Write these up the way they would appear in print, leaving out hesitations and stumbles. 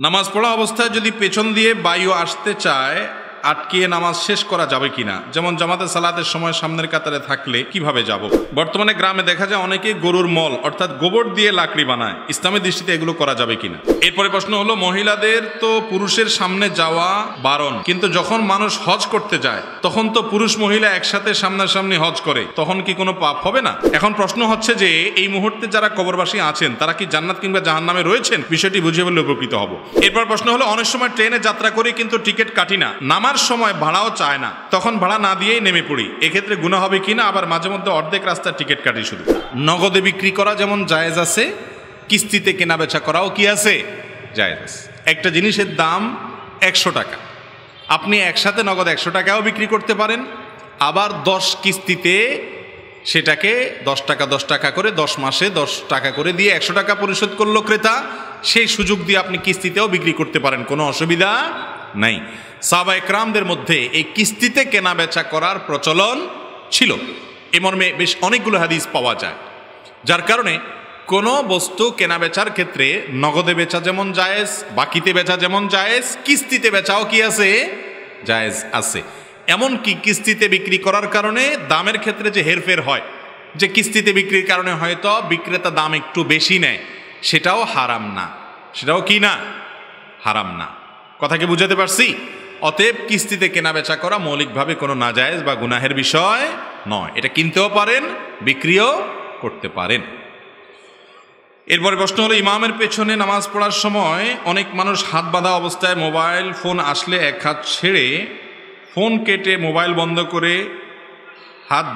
নামাজ পড়া অবস্থায় যদি পেছন দিয়ে বায়ু আসতে চায় আটকিয়ে নামাজ শেষ করা যাবে কিনা, যেমন জামাতে সালাতের সময় সামনের কাতারে থাকলে কিভাবে যাব। বর্তমানে গ্রামে দেখা যায় অনেকে গরুর মল অর্থাৎ গোবর দিয়ে লাকড়ি বানায়, ইসলামের দৃষ্টিতে এগুলো করা যাবে কিনা। এরপরে প্রশ্ন হলো, মহিলাদের তো পুরুষের সামনে যাওয়া বারণ, কিন্তু যখন মানুষ হজ করতে যায় তখন তো পুরুষ মহিলা একসাথে সামনাসামনি হজ করে, তখন কি কোনো পাপ হবে না? এখন প্রশ্ন হচ্ছে যে এই মুহূর্তে যারা কবরবাসী আছেন তারা কি জান্নাত কিংবা জাহান্নামে রয়েছেন, বিষয়টি বুঝিয়ে বললে উপকৃত হব। এরপর প্রশ্ন হলো, অনেক সময় ট্রেনে যাত্রা করি কিন্তু টিকিট কাটি না, নামার সময় ভাড়াও চায় না, তখন ভাড়া না দিয়েই নেমে পড়ি, এক্ষেত্রে গুনাহ হবে কিনা? আবার মাঝে মধ্যে অর্ধেক রাস্তার টিকিট কাটি শুধু। নগদে বিক্রি করা যেমন জায়েজ আছে, কিস্তিতে কেনা বেচা করাও কি আছে? জায়েজ আছে। একটা জিনিসের দাম 100 টাকা, আপনি একসাথে নগদ 100 টাকাও বিক্রি করতে পারেন, আবার 10 কিস্তিতে সেটাকে 10 টাকা 10 টাকা করে 10 মাসে 10 টাকা করে দিয়ে 100 টাকা পরিশোধ করলো ক্রেতা, সেই সুযোগ দিয়ে আপনি কিস্তিতেও বিক্রি করতে পারেন, কোনো অসুবিধা নাই। সাহাবা একরামদের মধ্যে এই কিস্তিতে কেনা বেচা করার প্রচলন ছিল, এ মর্মে বেশ অনেকগুলো হাদিস পাওয়া যায়, যার কারণে কোনো বস্তু কেনা বেচার ক্ষেত্রে নগদে বেচা যেমন জায়েজ, বাকিতে বেচা যেমন জায়েজ, কিস্তিতে বেচাও কি আছে? জায়েজ আছে। এমনকি কিস্তিতে বিক্রি করার কারণে দামের ক্ষেত্রে যে হেরফের হয়, যে কিস্তিতে বিক্রির কারণে হয়তো বিক্রেতা দাম একটু বেশি নেয়, সেটাও হারাম না, সেটাও কি না? হারাম না। কথা কি বুঝাতে পারছি? অতএব কিস্তিতে কেনা বেচা করা মৌলিকভাবে কোনো নাজায়েজ বা গুনাহের বিষয় নয়, এটা কিনতেও পারেন, বিক্রিও করতে পারেন। এরপরে প্রশ্ন হলো, ইমামের পেছনে নামাজ পড়ার সময় অনেক মানুষ হাত বাঁধা অবস্থায় মোবাইল ফোন আসলে এক হাত ছেড়ে ফোন কেটে মোবাইল বন্ধ করে হাত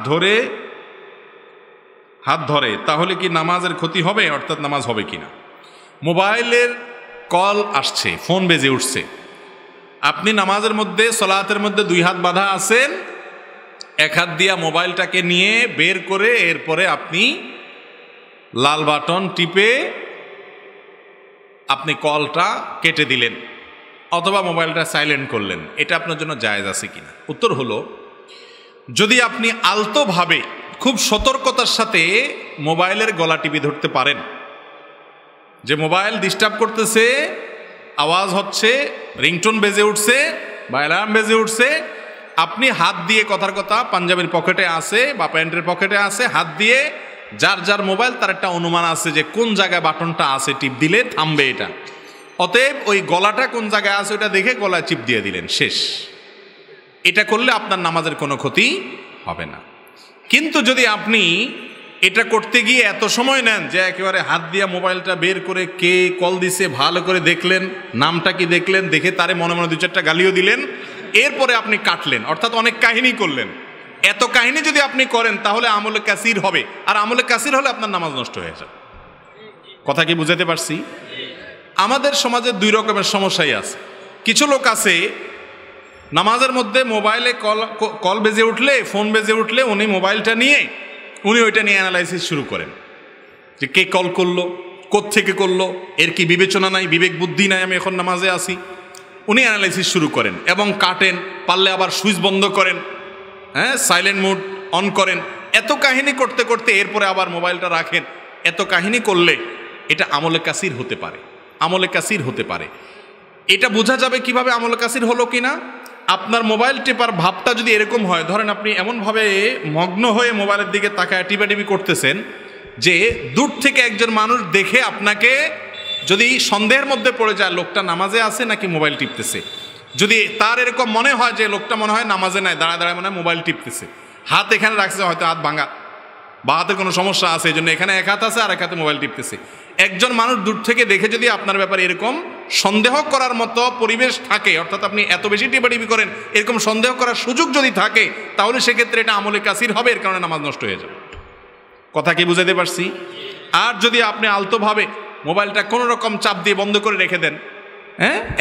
ধরে, তাহলে কি নামাজের ক্ষতি হবে, অর্থাৎ নামাজ হবে কিনা? মোবাইলের কল আসছে, ফোন বেজে উঠছে, আপনি নামাজের মধ্যে সলাতের মধ্যে 2 হাত বাঁধা আছেন, এক হাত দিয়া মোবাইলটাকে নিয়ে বের করে এরপরে আপনি লাল বাটন টিপে আপনি কলটা কেটে দিলেন অথবা মোবাইলটা সাইলেন্ট করলেন, এটা আপনার জন্য জায়েজ আছে কিনা? উত্তর হলো, যদি আপনি আলতোভাবে খুব সতর্কতার সাথে মোবাইলের গলা টিপে ধরতে পারেন, যে মোবাইল ডিস্টার্ব করতেছে, আওয়াজ হচ্ছে, রিংটোন বেজে উঠছে বা অ্যালার্ম বেজে উঠছে, আপনি হাত দিয়ে কথার কথা পাঞ্জাবির পকেটে আছে বা প্যান্টের পকেটে আছে, হাত দিয়ে যার যার মোবাইল তার একটা অনুমান আছে যে কোন জায়গায় বাটনটা আছে, টিপ দিলে থামবে এটা, অতএব ওই গলাটা কোন জায়গায় আছে ওটা দেখে গলায় চিপ দিয়ে দিলেন, শেষ। এটা করলে আপনার নামাজের কোনো ক্ষতি হবে না। কিন্তু যদি আপনি এটা করতে গিয়ে এত সময় নেন যে একেবারে হাত দিয়ে মোবাইলটা বের করে কে কল দিছে ভালো করে দেখলেন, নামটা কি দেখলেন, দেখে তারে মনে মনে 2-4টা গালিও দিলেন, এরপরে আপনি কাটলেন, অর্থাৎ অনেক কাহিনী করলেন, এত কাহিনী যদি আপনি করেন তাহলে আমলে কাসির হবে, আর আমলে কাসির হলে আপনার নামাজ নষ্ট হয়ে যাবে। কথা কি বুঝাতে পারছি? আমাদের সমাজে 2 রকমের সমস্যাই আছে। কিছু লোক আছে নামাজের মধ্যে মোবাইলে কল বেজে উঠলে, ফোন বেজে উঠলে উনি মোবাইলটা নিয়ে ওইটা নিয়ে অ্যানালাইসিস শুরু করেন, যে কে কল করলো, কোত্থেকে করলো, এর কি বিবেচনা নাই, বিবেক বুদ্ধি নাই, আমি এখন নামাজে আসি, উনি অ্যানালাইসিস শুরু করেন এবং কাটেন, পারলে আবার সুইচ বন্ধ করেন, সাইলেন্ট মোড অন করেন, এত কাহিনী করতে করতে এরপরে আবার মোবাইলটা রাখেন। এত কাহিনী করলে এটা আমলে কাসির হতে পারে, আমলে কাসির হতে পারে। এটা বোঝা যাবে কিভাবে আমলে কাসির হলো কিনা? আপনার মোবাইল টেপার ভাবটা যদি এরকম হয়, ধরেন আপনি এমনভাবে মগ্ন হয়ে মোবাইলের দিকে তাকায় টিপাটিপি করতেছেন যে দূর থেকে একজন মানুষ দেখে আপনাকে যদি সন্দেহের মধ্যে পড়ে যায় লোকটা নামাজে আছে নাকি মোবাইল টিপতেছে, যদি তার এরকম মনে হয় যে লোকটা মনে হয় নামাজে নাই, দাঁড়ায় দাঁড়ায় মনে হয় মোবাইল টিপতেছে, হাত এখানে রাখছে, হয়তো হাত ভাঙা বা হাতে কোনো সমস্যা আছে, এই জন্য এখানে এক হাত আছে আর এক হাতে মোবাইল টিপতেছে, একজন মানুষ দূর থেকে দেখে যদি আপনার ব্যাপারে এরকম সন্দেহ করার মতো পরিবেশ থাকে, অর্থাৎ আপনি এত বেশি টিপাটিপি করেন, এরকম সন্দেহ করার সুযোগ যদি থাকে, তাহলে সেক্ষেত্রে এটা আমলে কাসির হবে, এর কারণে নামাজ নষ্ট হয়ে যাবে। কথা কি বুঝাতে পারছি? আর যদি আপনি আলতোভাবে মোবাইলটা কোনো রকম চাপ দিয়ে বন্ধ করে রেখে দেন,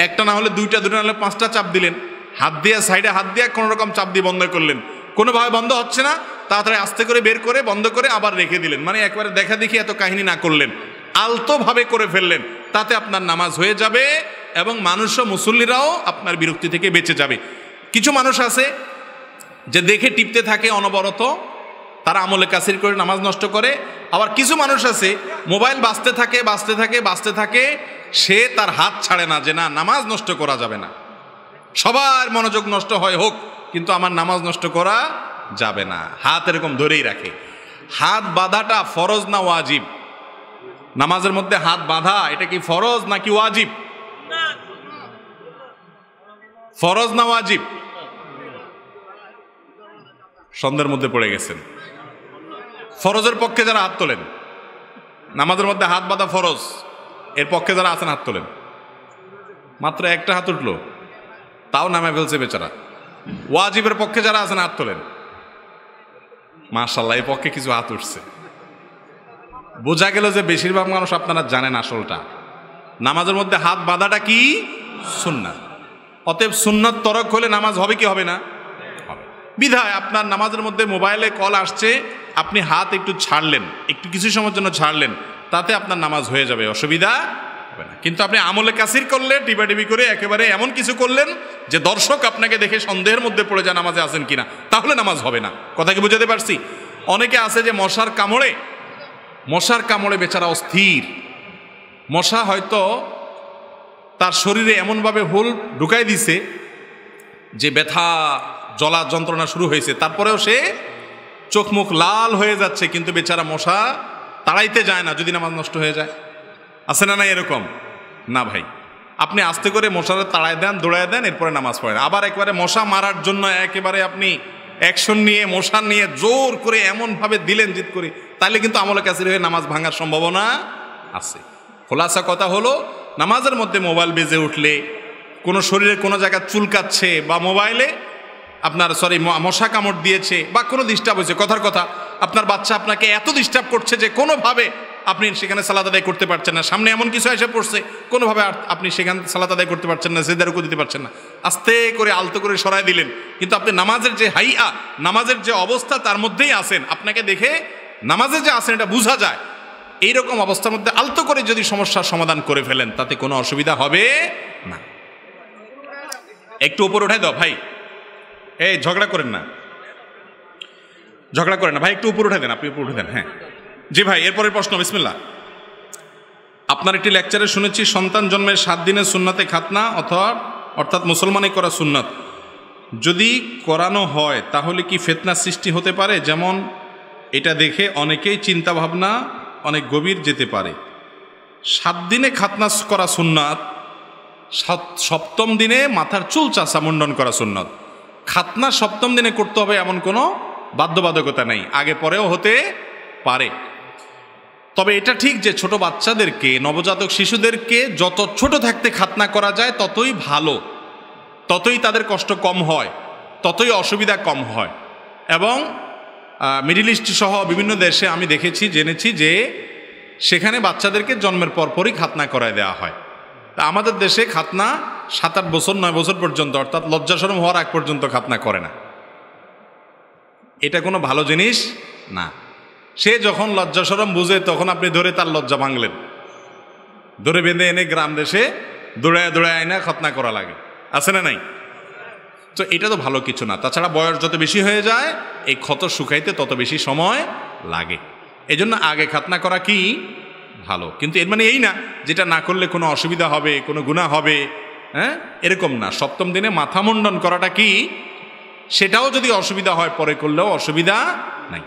একটা না হলে 2টা, 2টা না হলে 5টা চাপ দিলেন, হাত দিয়ে সাইডে হাত দিয়ে কোনো রকম চাপ দিয়ে বন্ধ করলেন, কোনোভাবে বন্ধ হচ্ছে না, তাড়াতাড়ি আস্তে করে বের করে বন্ধ করে আবার রেখে দিলেন, মানে একবারে দেখা দেখি এত কাহিনী না করলেন, আলতোভাবে করে ফেললেন, তাতে আপনার নামাজ হয়ে যাবে এবং মানুষও, মুসল্লিরাও আপনার বিরক্তি থেকে বেঁচে যাবে। কিছু মানুষ আছে যে দেখে টিপতে থাকে অনবরত, তারা আমলে কাসির করে নামাজ নষ্ট করে। আবার কিছু মানুষ আছে মোবাইল বাজতে থাকে, সে তার হাত ছাড়ে না যে না, নামাজ নষ্ট করা যাবে না। সবার মনোযোগ নষ্ট হয় হোক, কিন্তু আমার নামাজ নষ্ট করা যাবে না। হাত এরকম ধরেই রাখে। হাত বাঁধাটা ফরজ না ওয়াজিব? নামাজের মধ্যে হাত বাঁধা এটা কি ফরজ নাকি ওয়াজিব? ফরজ না ওয়াজিব? সন্দেহের মধ্যে পড়ে গেছেন। ফরজের পক্ষে যারা হাত তোলেন, নামাজের মধ্যে হাত বাঁধা ফরজ, এর পক্ষে যারা আছেন হাত তোলেন। মাত্র একটা হাত উঠলো, তাও নামে ফেলছে বেচারা। ওয়াজিবের পক্ষে যারা আছেন হাত তোলেন। মাশাআল্লাহ, এই পক্ষে কিছু হাত উঠছে। বোঝা গেল যে বেশিরভাগ মানুষ আপনারা জানেন আসলটা। নামাজের মধ্যে হাত বাঁধাটা কি সুন্নাত। অতএব সুন্নাত তরক হলে নামাজ হবে কি হবে না? হবে। বিধায় আপনার নামাজের মধ্যে মোবাইলে কল আসছে, আপনি হাত একটু ছাড়লেন, একটু কিছু সময়ের জন্য ছাড়লেন, তাতে আপনার নামাজ হয়ে যাবে, অসুবিধা হবে না। কিন্তু আপনি আমলে কাসির করলে, টিপাটিপি করে একেবারে এমন কিছু করলেন যে দর্শক আপনাকে দেখে সন্দেহের মধ্যে পড়ে যায় নামাজে আছেন কিনা, তাহলে নামাজ হবে না। কথা কি বুঝাতে পারছি? অনেকে আছে যে মশার কামড়ে বেচারা অস্থির। মশা হয়তো তার শরীরে এমনভাবে হোল ঢুকাই দিছে যে ব্যথা, জ্বলা যন্ত্রণা শুরু হয়েছে, তারপরেও সে চোখ মুখ লাল হয়ে যাচ্ছে, কিন্তু বেচারা মশা তাড়াইতে যায় না যদি নামাজ নষ্ট হয়ে যায়। আছে না? না এরকম না ভাই, আপনি আস্তে করে মশারে তাড়াই দেন, দৌড়ায় দেন, এরপরে নামাজ পড়েন। আবার একবারে মশা মারার জন্য একেবারে আপনি অ্যাকশন নিয়ে মশা নিয়ে জোর করে এমনভাবে দিলেন জিত করে, তাহলে কিন্তু আমলে কাসির হয়ে নামাজ ভাঙার সম্ভাবনা আছে। খোলাসা কথা হলো, নামাজের মধ্যে মোবাইল বেজে উঠলে, কোনো শরীরে কোনো জায়গায় চুলকাচ্ছে, বা মোবাইলে আপনার মশা কামড় দিয়েছে, বা কোনো ডিস্টার্ব হয়েছে, কথার কথা আপনার বাচ্চা আপনাকে এত ডিস্টার্ব করছে যে কোনোভাবে আপনি সেখানে সালাত আদায় করতে পারছেন না, সামনে এমন কিছু এসে পড়ছে, কোনোভাবে আপনি সেখানে সালাত আদায় করতে পারছেন না, সিজদা রুকু দিতে পারছেন না, আস্তে করে আলতো করে সরায় দিলেন, কিন্তু আপনি নামাজের যে হাইয়া, নামাজের যে অবস্থা তার মধ্যেই আছেন, আপনাকে দেখে নামাজে যে আছেন এটা বোঝা যায়। এইরকম অবস্থার মধ্যে আলতো করে যদি সমস্যার সমাধান করে ফেলেন, তাতে কোনো অসুবিধা হবে না। একটু উপরে উঠাই দাও ভাই, এই ঝগড়া করেন না ভাই, একটু উপরে উঠে দেন, আপনি উপরে উঠে দেন। হ্যাঁ জি ভাই, এরপরের প্রশ্ন, বিসমিল্লাহ। আপনার একটি লেকচারে শুনেছি সন্তান জন্মের 7 দিনের সুন্নাতে খাতনা অর্থাৎ মুসলমানি করা সুন্নাত যদি করানো হয় তাহলে কি ফিতনা সৃষ্টি হতে পারে? যেমন এটা দেখে অনেকেই চিন্তা ভাবনা অনেক গভীর যেতে পারে। 7 দিনে খাতনা করা সুন্নাত, 7ম দিনে মাথার চুল চাষা মুন্ডন করা সুন্নাত। খাতনা 7ম দিনে করতে হবে এমন কোনো বাধ্যবাধকতা নেই, আগে পরেও হতে পারে। তবে এটা ঠিক যে ছোট বাচ্চাদেরকে, নবজাতক শিশুদেরকে যত ছোট থাকতে খাতনা করা যায় ততই ভালো, ততই তাদের কষ্ট কম হয়, ততই অসুবিধা কম হয়। এবং মিডল ইস্ট সহ বিভিন্ন দেশে আমি দেখেছি, জেনেছি যে সেখানে বাচ্চাদেরকে জন্মের পরপরই খাতনা করায় দেওয়া হয়। তা আমাদের দেশে খাতনা 7-8 বছর 9 বছর পর্যন্ত, অর্থাৎ লজ্জাশরম হওয়ার আগ পর্যন্ত খাতনা করে না। এটা কোনো ভালো জিনিস না। সে যখন লজ্জাশরম বুঝে তখন আপনি ধরে তার লজ্জা ভাঙলেন, ধরে বেঁধে এনে গ্রাম দেশে দৌড়ায় এনে খাতনা করা লাগে, আছে না নাই? তো এটা তো ভালো কিছু না। তাছাড়া বয়স যত বেশি হয়ে যায় এই ক্ষত শুকাইতে তত বেশি সময় লাগে, এজন্য আগে খাতনা করা কি ভালো। কিন্তু এর মানে এই না যেটা না করলে কোনো অসুবিধা হবে, কোনো গুনাহ হবে, হ্যাঁ, এরকম না। 7ম দিনে মাথা মুন্ডন করাটা কি, সেটাও যদি অসুবিধা হয় পরে করলেও অসুবিধা নাই।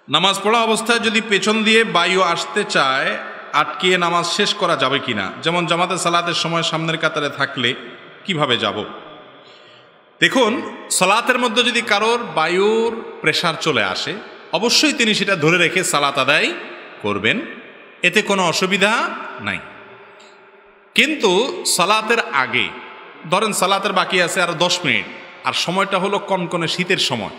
নামাজ পড়া অবস্থায় যদি পেছন দিয়ে বায়ু আসতে চায়, আটকিয়ে নামাজ শেষ করা যাবে কিনা? যেমন জামাতে সালাতের সময় সামনের কাতারে থাকলে কিভাবে যাব? দেখুন, সালাতের মধ্যে যদি কারোর বায়ুর প্রেসার চলে আসে, অবশ্যই তিনি সেটা ধরে রেখে সালাত আদায় করবেন, এতে কোনো অসুবিধা নাই। কিন্তু সালাতের আগে, ধরেন সালাতের বাকি আছে আর 10 মিনিট, আর সময়টা হলো কনকনে শীতের সময়,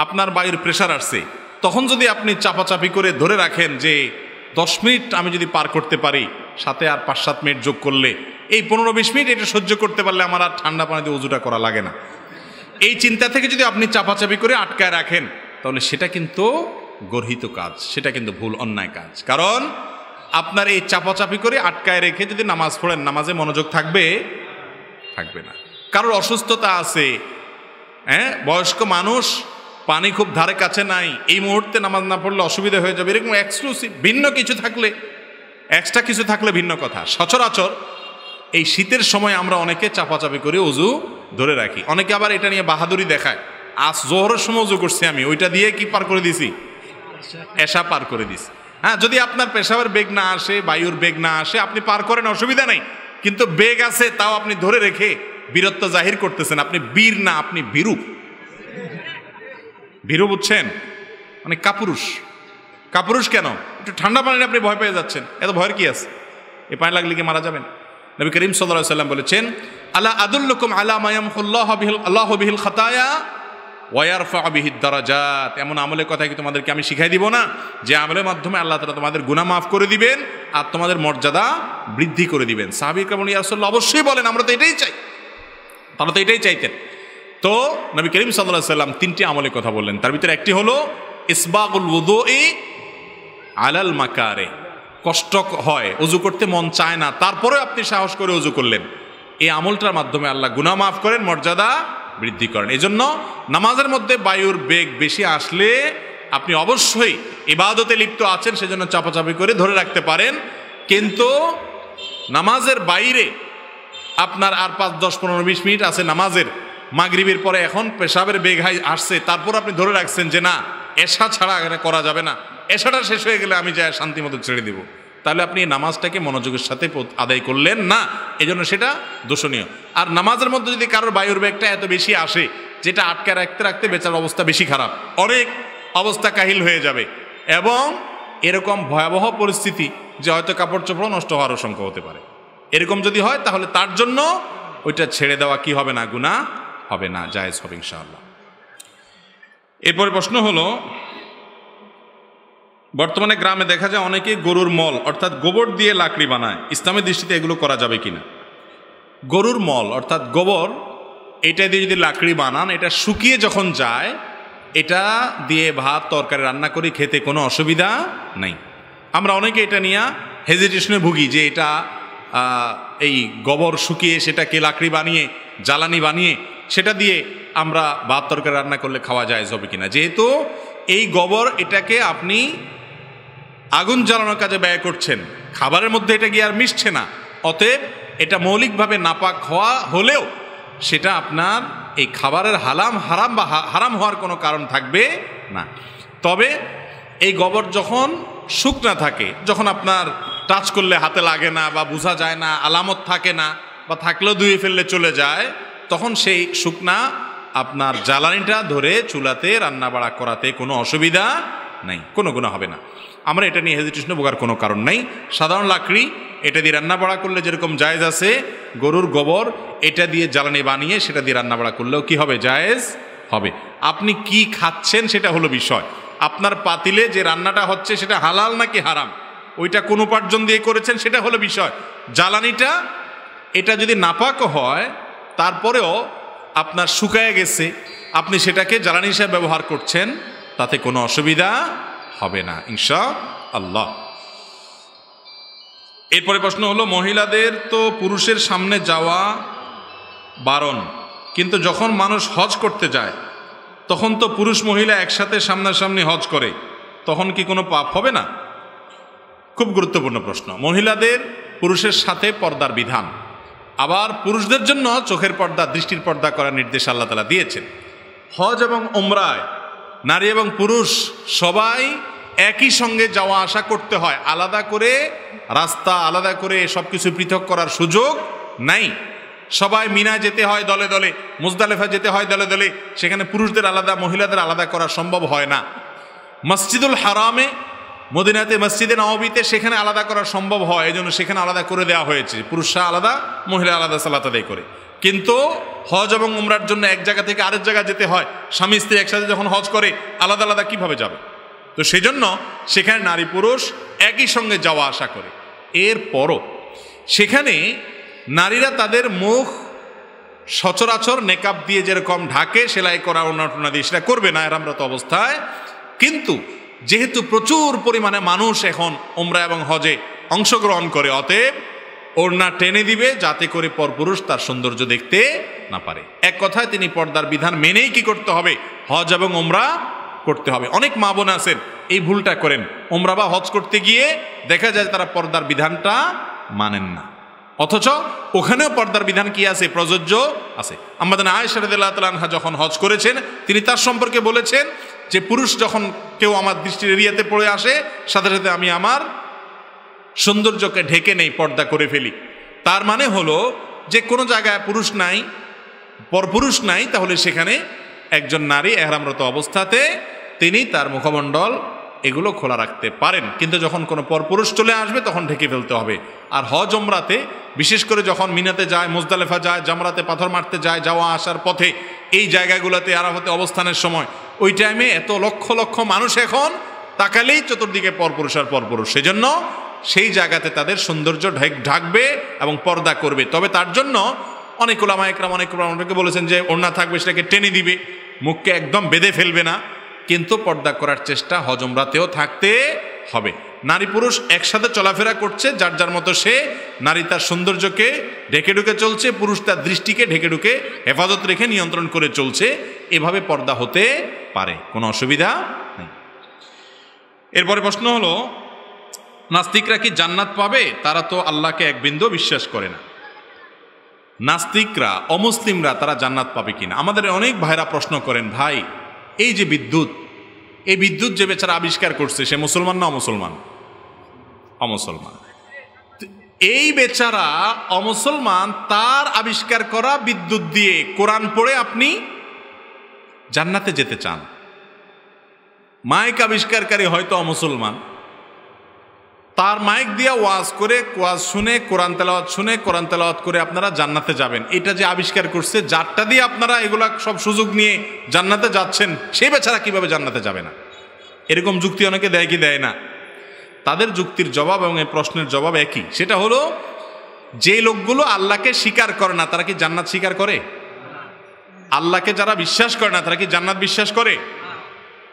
আপনার বায়ুর প্রেসার আসছে, তখন যদি আপনি চাপাচাপি করে ধরে রাখেন যে 10 মিনিট আমি যদি পার করতে পারি, সাথে আর 5-7 মিনিট যোগ করলে এই 15-20 মিনিট এটা সহ্য করতে পারলে আমার আর ঠান্ডা পানিতে উজুটা করা লাগে না, এই চিন্তা থেকে যদি আপনি চাপাচাপি করে আটকায় রাখেন, তাহলে সেটা কিন্তু গর্হিত কাজ, সেটা কিন্তু ভুল, অন্যায় কাজ। কারণ আপনার এই চাপাচাপি করে আটকায় রেখে যদি নামাজ পড়েন, নামাজে মনোযোগ থাকবে না। কারোর অসুস্থতা আছে, হ্যাঁ, বয়স্ক মানুষ, পানি খুব ধারে কাছে নাই, এই মুহূর্তে নামাজ না পড়লে অসুবিধা হয়ে যাবে, এরকম এক্সক্লুসিভ ভিন্ন কিছু থাকলে এক্সট্রা কিছু থাকলে ভিন্ন কথা। সচরাচর এই শীতের সময় আমরা অনেকে চাপাচাপি করে অজু ধরে রাখি, অনেকে আবার এটা নিয়ে বাহাদুরি দেখায়, আজ জোহরের সময় অজু করছি আমি, ওইটা দিয়ে কি পার করে দিছি, এশা পার করে দিছি। হ্যাঁ, যদি আপনার পেশাবের বেগ না আসে, বায়ুর বেগ না আসে, আপনি পার করেন, অসুবিধা নেই। কিন্তু বেগ আছে, তাও আপনি ধরে রেখে বীরত্ব জাহির করতেছেন, আপনি বীর না, আপনি ভীরু। ভীরু বুঝছেন, মানে কাপুরুষ। কাপুরুষ কেন? একটু ঠান্ডা পানিতে আপনি ভয় পেয়ে যাচ্ছেন, এত ভয়ের কি আছে? এ পানি লাগলে কি মারা যাবেন? নবী করিম সাল্লাল্লাহু আলাইহি ওয়াসাল্লাম বলেছেন, আলা আদুল্লুকুম আলা মা ইয়ামহুল্লাহু বিহিল খাতায়া ওয়া ইয়ারফা'ু বিহিদ দারাজাত। এমন আমলের কথা কি তোমাদেরকে আমি শিখাই দিব না, যে আমলের মাধ্যমে আল্লাহ তাআলা তোমাদের গুনাহ মাফ করে দিবেন আর তোমাদের মর্যাদা বৃদ্ধি করে দিবেন। সাহাবীরা বলেন, ইয়া রাসূলুল্লাহ, অবশ্যই বলেন, আমরা তো এটাই চাই। তারা তো এটাই চাইতেন। তো নবী করিম সাল্লাল্লাহু আলাইহি ওয়াসাল্লাম তিনটি আমলের কথা বললেন, তার ভিতরে একটি হলো ইসবাগুল ওযুই আলাল মাকারে। কষ্ট হয়, অজু করতে মন চায় না, তারপরে আপনি সাহস করে অজু করলেন, এই আমলটার মাধ্যমে আল্লাহ গুনাহ মাফ করেন, মর্যাদা বৃদ্ধি করেন। এই জন্য নামাজের মধ্যে বায়ুর বেগ বেশি আসলে আপনি অবশ্যই ইবাদতে লিপ্ত আছেন, সেজন্য চাপাচাপি করে ধরে রাখতে পারেন। কিন্তু নামাজের বাইরে আপনার আর 5, 10, 15, 20 মিনিট আছে নামাজের, মাগরিবের পরে এখন পেশাবের বেগ আসছে, তারপর আপনি ধরে রাখছেন যে না, এশা ছাড়া এটা করা যাবে না, এশাটা শেষ হয়ে গেলে আমি যাই শান্তি মতো ছেড়ে দিব, তাহলে আপনি নামাজটাকে মনোযোগের সাথে আদায় করলেন না, এই জন্য সেটা দোষণীয়। আর নামাজের মধ্যে যদি কারোর বায়ুর বেগটা এত বেশি আসে, যেটা আটকে রাখতে রাখতে বেচার অবস্থা বেশি খারাপ, অনেক অবস্থা কাহিল হয়ে যাবে, এবং এরকম ভয়াবহ পরিস্থিতি যে হয়তো কাপড় চোপড় নষ্ট হওয়ার আশঙ্কা হতে পারে। এরকম যদি হয় তাহলে তার জন্য ওইটা ছেড়ে দেওয়া কি হবে না, গুনাহ হবে না, জায়েজ হবে ইনশাআল্লাহ। এরপরে প্রশ্ন হলো, বর্তমানে গ্রামে দেখা যায় অনেকে গরুর মল অর্থাৎ গোবর দিয়ে লাকড়ি বানায়, ইসলামের দৃষ্টিতে এগুলো করা যাবে কিনা? গরুর মল অর্থাৎ গোবর, এটা দিয়ে যদি লাকড়ি বানান, এটা শুকিয়ে যখন যায়, এটা দিয়ে ভাত তরকারি রান্না করে খেতে কোনো অসুবিধা নাই। আমরা অনেকে এটা নিয়ে হেজিটেশনে ভুগি যে এটা এই গোবর শুকিয়ে সেটাকে লাকড়ি বানিয়ে জ্বালানি বানিয়ে সেটা দিয়ে আমরা ভাত তরকারি রান্না করলে খাওয়া যায় হবে কিনা। যেহেতু এই গোবর এটাকে আপনি আগুন জ্বালানোর কাজে ব্যয় করছেন, খাবারের মধ্যে এটা গিয়ে আর মিশছে না, অতএব এটা মৌলিকভাবে নাপাক হওয়া হলেও সেটা আপনার এই খাবারের হারাম হওয়ার কোনো কারণ থাকবে না। তবে এই গোবর যখন শুকনা থাকে, যখন আপনার টাচ করলে হাতে লাগে না বা বোঝা যায় না, আলামত থাকে না, বা থাকলেও ধুয়ে ফেললে চলে যায়, তখন সেই শুকনা আপনার জ্বালানিটা ধরে চুলাতে রান্না বাড়া করাতে কোনো অসুবিধা নাই, কোনো গুনাহ হবে না। আমরা এটা নিয়ে হেজিটেশন ভোগার কোনো কারণ নাই। সাধারণ লাকড়ি এটা দিয়ে রান্না বাড়া করলে যেরকম জায়েজ আছে, গরুর গোবর এটা দিয়ে জ্বালানি বানিয়ে সেটা দিয়ে রান্না বাড়া করলেও কি হবে, জায়েজ হবে। আপনি কি খাচ্ছেন সেটা হলো বিষয়। আপনার পাতিলে যে রান্নাটা হচ্ছে সেটা হালাল নাকি হারাম, ওইটা কোন উপার্জন দিয়ে করেছেন সেটা হলো বিষয়। জ্বালানিটা এটা যদি নাপাক হয়, তারপরেও আপনার শুকায় গেছে, আপনি সেটাকে জ্বালানি হিসেবে ব্যবহার করছেন, তাতে কোনো অসুবিধা হবে না ইনশাআল্লাহ। এরপরে প্রশ্ন হলো, মহিলাদের তো পুরুষের সামনে যাওয়া বারণ, কিন্তু যখন মানুষ হজ করতে যায় তখন তো পুরুষ মহিলা একসাথে সামনাসামনি হজ করে, তখন কি কোনো পাপ হবে না? খুব গুরুত্বপূর্ণ প্রশ্ন। মহিলাদের পুরুষের সাথে পর্দার বিধান, আবার পুরুষদের জন্য চোখের পর্দা, দৃষ্টির পর্দা করার নির্দেশ আল্লাহ তাআলা দিয়েছেন। হজ এবং উমরায় নারী এবং পুরুষ সবাই একই সঙ্গে যাওয়া আসা করতে হয়, আলাদা করে রাস্তা, আলাদা করে সব কিছু পৃথক করার সুযোগ নাই। সবাই মিনায় যেতে হয় দলে দলে, মুজদালিফা যেতে হয় দলে দলে, সেখানে পুরুষদের আলাদা মহিলাদের আলাদা করা সম্ভব হয় না। মসজিদুল হারামে, মদিনাতে মসজিদে নববীতে সেখানে আলাদা করা সম্ভব হয়, এই জন্য সেখানে আলাদা করে দেওয়া হয়েছে, পুরুষরা আলাদা মহিলা আলাদা সালাত আদায় করে। কিন্তু হজ এবং উমরার জন্য এক জায়গা থেকে আরেক জায়গা যেতে হয়, স্বামী স্ত্রী একসাথে যখন হজ করে আলাদা আলাদা কিভাবে যাবে? তো সেজন্য সেখানে নারী পুরুষ একই সঙ্গে যাওয়া আসা করে। এরপরও সেখানে নারীরা তাদের মুখ সচরাচর নেকাব দিয়ে যেরকম ঢাকে, সেলাই করা ওড়না দিয়ে সেটা করবে না এহরামরত অবস্থায়। কিন্তু যেহেতু প্রচুর পরিমাণে মানুষ এখন উমরা এবং হজে অংশগ্রহণ করে, অতএব ওড়না টেনে দিবে যাতে করে পরপুরুষ তার সৌন্দর্য দেখতে না পারে। এক কথায় তিনি পর্দার বিধান মেনেই কি করতে হবে, হজ এবং উমরা করতে হবে। অনেক মা বোন আছেন এই ভুলটা করেন। ওমরা বা হজ করতে গিয়ে দেখা যায় তারা পর্দার বিধানটা মানেন না, অথচ ওখানেও পর্দার বিধান কি আছে, প্রযোজ্য আছে। আমাদের আয়েশা রাদিয়াল্লাহু তাআলা আনহা যখন হজ করেছেন, তিনি তার সম্পর্কে বলেছেন যে পুরুষ যখন কেউ আমার দৃষ্টির এরিয়াতে পড়ে আসে, সাথে সাথে আমি আমার সৌন্দর্যকে ঢেকে নেই, পর্দা করে ফেলি। তার মানে হলো যে কোনো জায়গায় পুরুষ নাই, পরপুরুষ নাই, তাহলে সেখানে একজন নারী এহরামরত অবস্থাতে তিনি তার মুখমণ্ডল এগুলো খোলা রাখতে পারেন, কিন্তু যখন কোনো পরপুরুষ চলে আসবে তখন ঢেকে ফেলতে হবে। আর হজ ওমরাতে বিশেষ করে যখন মিনাতে যায়, মুজদালেফা যায়, জামরাতে পাথর মারতে যায়, যাওয়া আসার পথে এই জায়গাগুলোতে আরাফাতে অবস্থানের সময় ওই টাইমে এত লক্ষ লক্ষ মানুষ এখন তাকালেই চতুর্দিকে পরপুরুষ আর পরপুরুষ, সেজন্য সেই জায়গাতে তাদের সৌন্দর্য ঢাকবে এবং পর্দা করবে। তবে তার জন্য অনেক উলামা একরাম অনেকে বলেছেন যে ওড়না থাকবে, সেটাকে টেনে দিবে, মুখকে একদম বেঁধে ফেলবে না, কিন্তু পর্দা করার চেষ্টা হজ ওমরাতেও থাকতে হবে। নারী পুরুষ একসাথে চলাফেরা করছে, যার যার মতো সে, নারী তার সৌন্দর্যকে ঢেকে ঢুকে চলছে, পুরুষ তার দৃষ্টিকে ঢেকে ঢুকে হেফাজত রেখে নিয়ন্ত্রণ করে চলছে। এভাবে পর্দা হতে পারে, কোনো অসুবিধা নেই। এরপরে প্রশ্ন হলো, নাস্তিকরা কি জান্নাত পাবে? তারা তো আল্লাহকে এক বিন্দু বিশ্বাস করে না। নাস্তিকরা, অমুসলিমরা, তারা জান্নাত পাবে কিনা? আমাদের অনেক ভাইরা প্রশ্ন করেন, ভাই এই যে বিদ্যুৎ, এই বিদ্যুৎ যে বেচারা আবিষ্কার করছে সে মুসলমান না অমুসলমান? অমুসলমান। এই বেচারা অমুসলমান, তার আবিষ্কার করা বিদ্যুৎ দিয়ে কোরআন পড়ে আপনি জান্নাতে যেতে চান। মাইক আবিষ্কারকারী হয়তো অমুসলমান, তার মাইক দিয়ে ওয়াজ করে, ওয়াজ শুনে, কোরআন তেলাওয়াত করে আপনারা জান্নাতে যাবেন। এটা যে আবিষ্কার করছে, যারটা দিয়ে আপনারা এগুলা সব সুযোগ নিয়ে জান্নাতে যাচ্ছেন, সেই বেচারা কিভাবে জান্নাতে যাবে না? এরকম যুক্তি অনেকে দেয় কি দেয় না? তাদের যুক্তির জবাব এবং এই প্রশ্নের জবাব একই। সেটা হলো, যে লোকগুলো আল্লাহকে স্বীকার করে না তারা কি জান্নাত স্বীকার করে? আল্লাহকে যারা বিশ্বাস করে না তারা কি জান্নাত বিশ্বাস করে?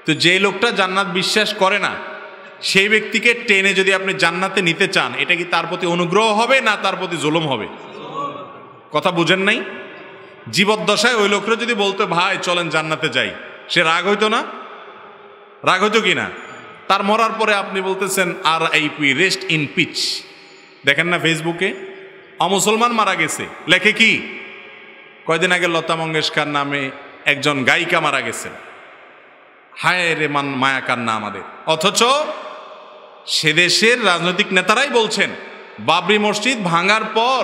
তো যে লোকটা জান্নাত বিশ্বাস করে না, সেই ব্যক্তিকে টেনে যদি আপনি জান্নাতে নিতে চান, এটা কি তার প্রতি অনুগ্রহ হবে না তার প্রতি জুলুম হবে? কথা বুঝেন নাই? জীবদ্দশায় ওই লোকরা যদি বলতো ভাই চলেন জান্নাতে যাই, সে রাগ হইতো না? রাগ হইতো কি না? তার মরার পরে আপনি বলতেছেন RIP, রেস্ট ইন পিচ। দেখেন না ফেসবুকে, অমুসলমান মারা গেছে, লেখে কি? কয়দিন আগে লতা মঙ্গেশকর নামে একজন গায়িকা মারা গেছে। হায় রে মান মায়াকার না আমাদের। অথচ সে দেশের রাজনৈতিক নেতারাই বলছেন বাবরি মসজিদ ভাঙার পর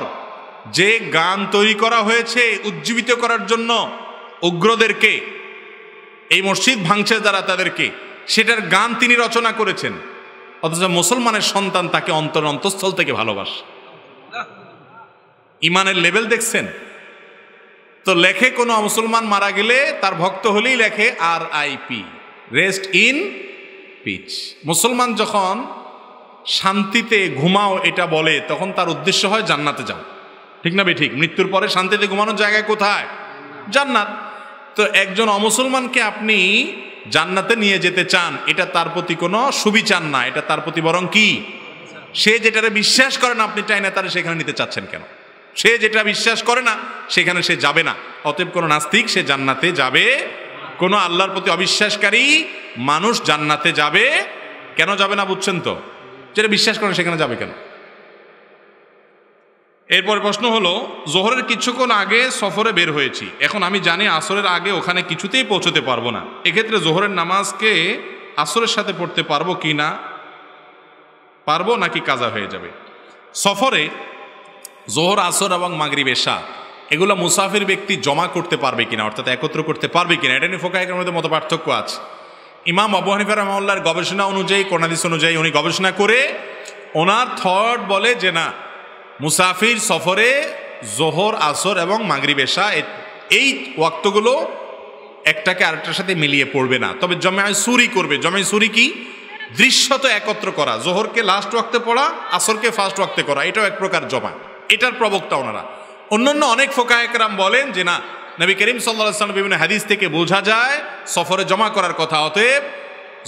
যে গান তৈরি করা হয়েছে উজ্জীবিত করার জন্য উগ্রদেরকে, এই মসজিদ ভাঙছে যারা তাদেরকে, সেটার গান তিনি রচনা করেছেন। অথচ মুসলমানের সন্তান তাকে অন্তঃস্থল থেকে ভালোবাসে। ইমানের লেভেল দেখছেন তো? লেখে কোনো মুসলমান মারা গেলে তার ভক্ত হলেই লেখে RIP, রেস্ট ইন পিচ। মুসলমান যখন শান্তিতে ঘুমাও এটা বলে, তখন তার উদ্দেশ্য হয় জান্নাতে যাও। ঠিক না ঠিক? মৃত্যুর পরে শান্তিতে ঘুমানোর জায়গায় কোথায়? জান্নাত। তো একজন অমুসলমানকে আপনি জান্নাতে নিয়ে যেতে চান, এটা তার প্রতি কোনো সুবিচার না, এটা তার প্রতি বরং কি, সে যেটারে বিশ্বাস করে না আপনি চাই না তারা সেখানে নিতে চাচ্ছেন কেন? সে যেটা বিশ্বাস করে না সেখানে সে যাবে না। অতএব কোনো নাস্তিক সে জান্নাতে যাবে, কোনো আল্লাহর প্রতি অবিশ্বাসকারী মানুষ জান্নাতে যাবে কেন? যাবে না, বুঝছেন তো? যেটা বিশ্বাস করে সেখানে যাবে কেন? এরপর প্রশ্ন হলো, জোহরের কিছুক্ষণ আগে সফরে বের হয়েছি, এখন আমি জানি আসরের আগে ওখানে কিছুতেই পৌঁছতে পারবো না, এক্ষেত্রে জোহরের নামাজকে আসরের সাথে পড়তে পারবো কি না, পারবো নাকি কাজা হয়ে যাবে? সফরে জোহর, আসর এবং মাগরিব, এশা এগুলো মুসাফির ব্যক্তি জমা করতে পারবে কিনা, অর্থাৎ একত্র করতে পারবে কিনা, এটা নিয়ে ফোকাহের মধ্যে মত পার্থক্য আছে। ইমাম আবু হানিফা রাহিমাহুল্লাহর গবেষণা অনুযায়ী, কোরআন অনুযায়ী উনি গবেষণা করে ওনার থট বলে যে না, মুসাফির সফরে জোহর, আসর এবং মাগরিব, এশা এই ওয়াক্তগুলো একটাকে আরেকটার সাথে মিলিয়ে পড়বে না, তবে জমায় সুরি করবে। জমায় সুরি কি? দৃশ্যত একত্র করা, জোহরকে লাস্ট ওয়াক্তে পড়া, আসরকে ফার্স্ট ওয়াক্তে করা, এটাও এক প্রকার জমা। এটার প্রবক্তা ওনারা। অন্যান্য অনেক ফোকায়ে কেরাম বলেন যে না, নবী করিম সাল্লাল্লাহু আলাইহি ওয়াসাল্লাম বিভিন্ন হাদিস থেকে বোঝা যায় সফরে জমা করার কথা। অতএব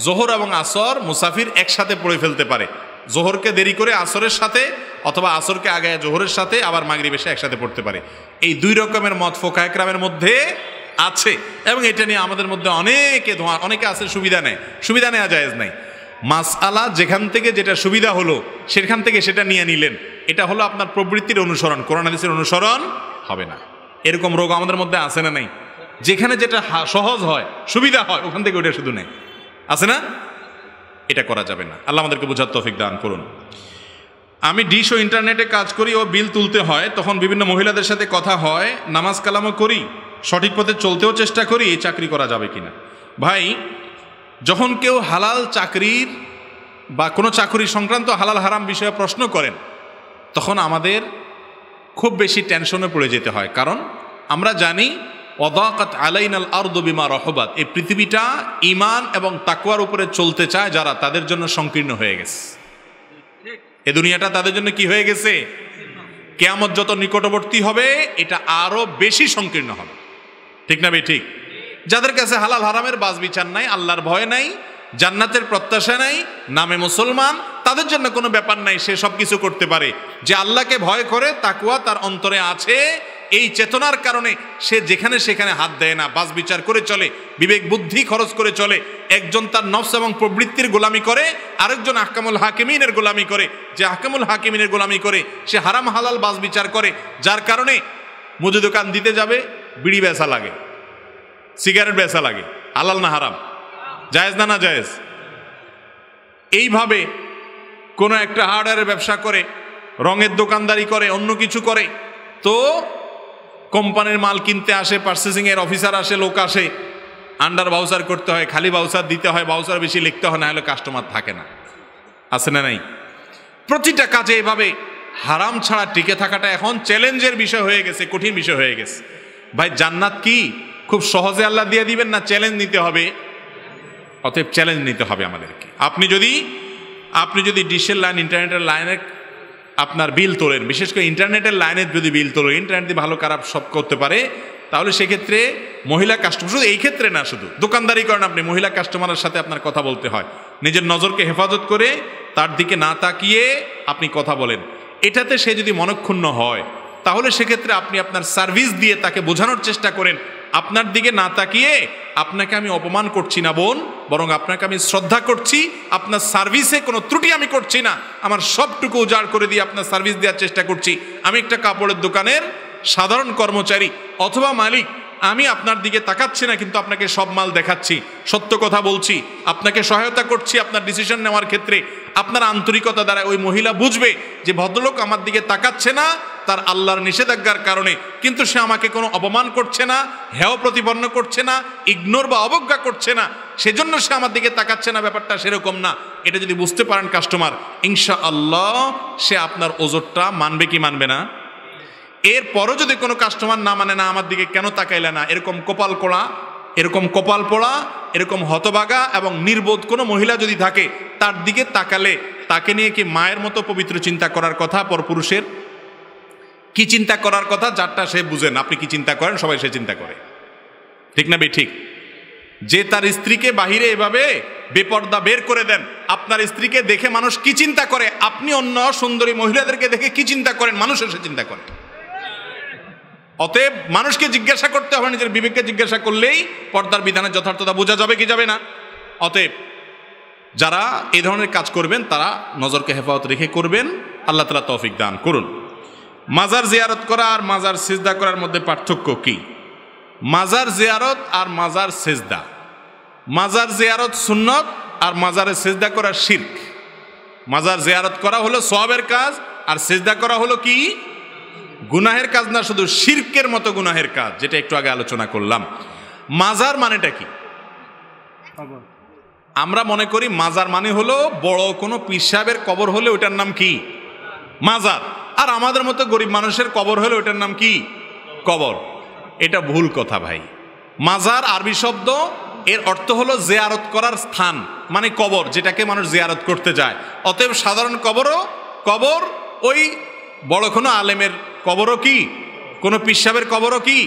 জোহর এবং আসর মুসাফির একসাথে পড়ে ফেলতে পারে, জোহরকে দেরি করে আসরের সাথে, অথবা আসরকে আগে জোহরের সাথে, আবার মাগরিব এসে একসাথে পড়তে পারে। এই দুই রকমের মত ফোকায়ে কেরামের মধ্যে আছে, এবং এটা নিয়ে আমাদের মধ্যে অনেকে আছে সুবিধা নেয়, সুবিধা নেওয়া জায়েজ নাই। মাসআলা যেখান থেকে যেটা সুবিধা হলো সেখান থেকে সেটা নিয়ে নিলেন, এটা হলো আপনার প্রবৃত্তির অনুসরণ, কোরআন হাদিসের অনুসরণ হবে না। এরকম রোগ আমাদের মধ্যে আছে না নাই? যেখানে যেটা সহজ হয়, সুবিধা হয়, ওখান থেকে ওটা শুধু নেই, আছে না? এটা করা যাবে না। আল্লাহ আমাদেরকে বোঝার তৌফিক দান করুন। আমি ডিশ ও ইন্টারনেটে কাজ করি ও বিল তুলতে হয়, তখন বিভিন্ন মহিলাদের সাথে কথা হয়, নামাজ কালামও করি, সঠিক পথে চলতেও চেষ্টা করি, এই চাকরি করা যাবে কিনা? ভাই, যখন কেউ হালাল চাকরির বা কোনো চাকরি সংক্রান্ত হালাল হারাম বিষয়ে প্রশ্ন করেন, তখন আমাদের খুব বেশি টেনশনে পড়ে যেতে হয়। কারণ আমরা জানি ওয়াদাকাত আলাইনাল আরদু বিমা রহবাত, এই পৃথিবীটা ঈমান এবং তাকওয়ার উপরে চলতে চায় যারা, তাদের জন্য সংকীর্ণ হয়ে গেছে। এ দুনিয়াটা তাদের জন্য কি হয়ে গেছে? কিয়ামত যত নিকটবর্তী হবে এটা আরো বেশি সংকীর্ণ হবে, ঠিক না ভাই? ঠিক। যাদের কাছে হালাল হারামের বাজ বিচার নাই, আল্লাহর ভয় নাই, জান্নাতের প্রত্যাশা নাই, নামে মুসলমান, তাদের জন্য কোনো ব্যাপার নাই, সে সব কিছু করতে পারে। যে আল্লাহকে ভয় করে, তাকওয়া তার অন্তরে আছে, এই চেতনার কারণে সে যেখানে সেখানে হাত দেয় না, বাজ বিচার করে চলে, বিবেক বুদ্ধি খরচ করে চলে। একজন তার নফস এবং প্রবৃত্তির গোলামি করে, আরেকজন আহকামুল হাকিমিনের গোলামি করে। যে আহকামুল হাকিমিনের গোলামি করে সে হারাম হালাল বাজ বিচার করে, যার কারণে মুদি দোকান দিতে যাবে, বিড়ি বেচা লাগে, সিগারেট বেচা লাগে, হালাল না হারাম, জায়েজ না না জায়েজ? এইভাবে কোনো একটা হার্ডওয়্যারের ব্যবসা করে, রঙের দোকানদারি করে, অন্য কিছু করে, তো কোম্পানির মাল কিনতে আসে, পার্চেসিং এর অফিসার আসে, লোক আসে, আন্ডার ভাউচার করতে হয়, খালি ভাউচার দিতে হয়, ভাউচার বেশি লিখতে হয়, না হলে কাস্টমার থাকে না, আছে না নাই? প্রতিটা কাজে এভাবে হারাম ছাড়া টিকে থাকাটা এখন চ্যালেঞ্জের বিষয় হয়ে গেছে, কঠিন বিষয় হয়ে গেছে। ভাই, জান্নাত কি খুব সহজে আল্লাহ দিয়ে দিবেন না? চ্যালেঞ্জ নিতে হবে। অতএব চ্যালেঞ্জ নিতে হবে আমাদেরকে। আপনি যদি ডিশের লাইন, ইন্টারনেটের লাইনে আপনার বিল তোলেন, বিশেষ করে ইন্টারনেটের লাইনের যদি বিল তোলেন, ইন্টারনেট দিয়ে ভালো খারাপ সব করতে পারে, তাহলে সেক্ষেত্রে মহিলা কাস্টমার, শুধু এই ক্ষেত্রে না, শুধু দোকানদারি করেন আপনি, মহিলা কাস্টমারের সাথে আপনার কথা বলতে হয়, নিজের নজরকে হেফাজত করে তার দিকে না তাকিয়ে আপনি কথা বলেন। এটাতে সে যদি মনক্ষুণ্ণ হয়, তাহলে সেক্ষেত্রে আপনি আপনার সার্ভিস দিয়ে তাকে বোঝানোর চেষ্টা করেন, আপনার দিকে না তাকিয়ে, আপনাকে আমি অপমান করছি না বোন, বরং আপনাকে আমি শ্রদ্ধা করছি, আপনার সার্ভিসে কোনো ত্রুটি আমি করছি না, আমার সবটুকু উজাড় করে দিয়ে আপনার সার্ভিস দেওয়ার চেষ্টা করছি। আমি একটা কাপড়ের দোকানের সাধারণ কর্মচারী অথবা মালিক, আমি আপনার দিকে তাকাচ্ছি না, কিন্তু আপনাকে সব মাল দেখাচ্ছি, সত্য কথা বলছি, আপনাকে সহায়তা করছি আপনার ডিসিশন নেওয়ার ক্ষেত্রে। আপনার আন্তরিকতা দ্বারা ওই মহিলা বুঝবে যে ভদ্রলোক আমার দিকে তাকাচ্ছে না তার আল্লাহর নিষেধাজ্ঞার কারণে, কিন্তু সে আমাকে কোনো অপমান করছে না, হেয় প্রতিপন্ন করছে না, ইগনোর বা অবজ্ঞা করছে না, সেজন্য সে আমার দিকে তাকাচ্ছে না, ব্যাপারটা সেরকম না। এটা যদি বুঝতে পারেন কাস্টমার, ইনশাআল্লাহ সে আপনার ওজরটা মানবে কি মানবে না? এরপরও যদি কোনো কাস্টমার না মানে, না আমার দিকে কেন তাকাইলে না, এরকম কপাল পোড়া, এরকম হতভাগা এবং নির্বোধ কোনো মহিলা যদি থাকে, তার দিকে তাকালে তাকে নিয়ে কি মায়ের মতো পবিত্র চিন্তা করার কথা? পরপুরুষের কি চিন্তা করার কথা? যারটা সে বুঝেন, আপনি কি চিন্তা করেন, সবাই সে চিন্তা করে, ঠিক না বে ঠিক? যে তার স্ত্রীকে বাহিরে এভাবে বেপর্দা বের করে দেন, আপনার স্ত্রীকে দেখে মানুষ কি চিন্তা করে, আপনি অন্য সুন্দরী মহিলাদেরকে দেখে কি চিন্তা করেন, মানুষও সে চিন্তা করে। অতএব মানুষকে জিজ্ঞাসা করতে হবে, নিজের বিবেককে জিজ্ঞাসা করলেই পর্দার বিধানের যথার্থতা বোঝা যাবে কি যাবে না। অতএব যারা এই ধরনের কাজ করবেন তারা নজরকে হেফাজত রেখে করবেন। আল্লাহ তাআলা তৌফিক দান করুন। মাজার জিয়ারত করা আর মাজার সিজদা করার মধ্যে পার্থক্য কি? মাজার জিয়ারত আর মাজার সিজদা, মাজার জিয়ারত সুন্নত আর মাজারে সিজদা করা শিরক। মাজার জিয়ারত করা হলো সওয়াবের কাজ, আর সিজদা করা হলো কি? গুনাহের কাজ না, শুধু শিরকের মতো গুনাহের কাজ, যেটা একটু আগে আলোচনা করলাম। মাজার মানেটা কি? আমরা মনে করি মাজার মানে হলো বড় কোনো পীর সাহেবের কবর হলে ওটার নাম কি? মাজার। আর আমাদের মতো গরিব মানুষের কবর হলে ওটার নাম কি? কবর। এটা ভুল কথা ভাই। মাজার আরবি শব্দ, এর অর্থ হলো জিয়ারত করার স্থান, মানে কবর, যেটাকে মানুষ জিয়ারত করতে যায়। অতএব সাধারণ কবর ওই বড় কোনো আলেমের কবরও কি, কোনো পীর সাহেবের কবরও কি,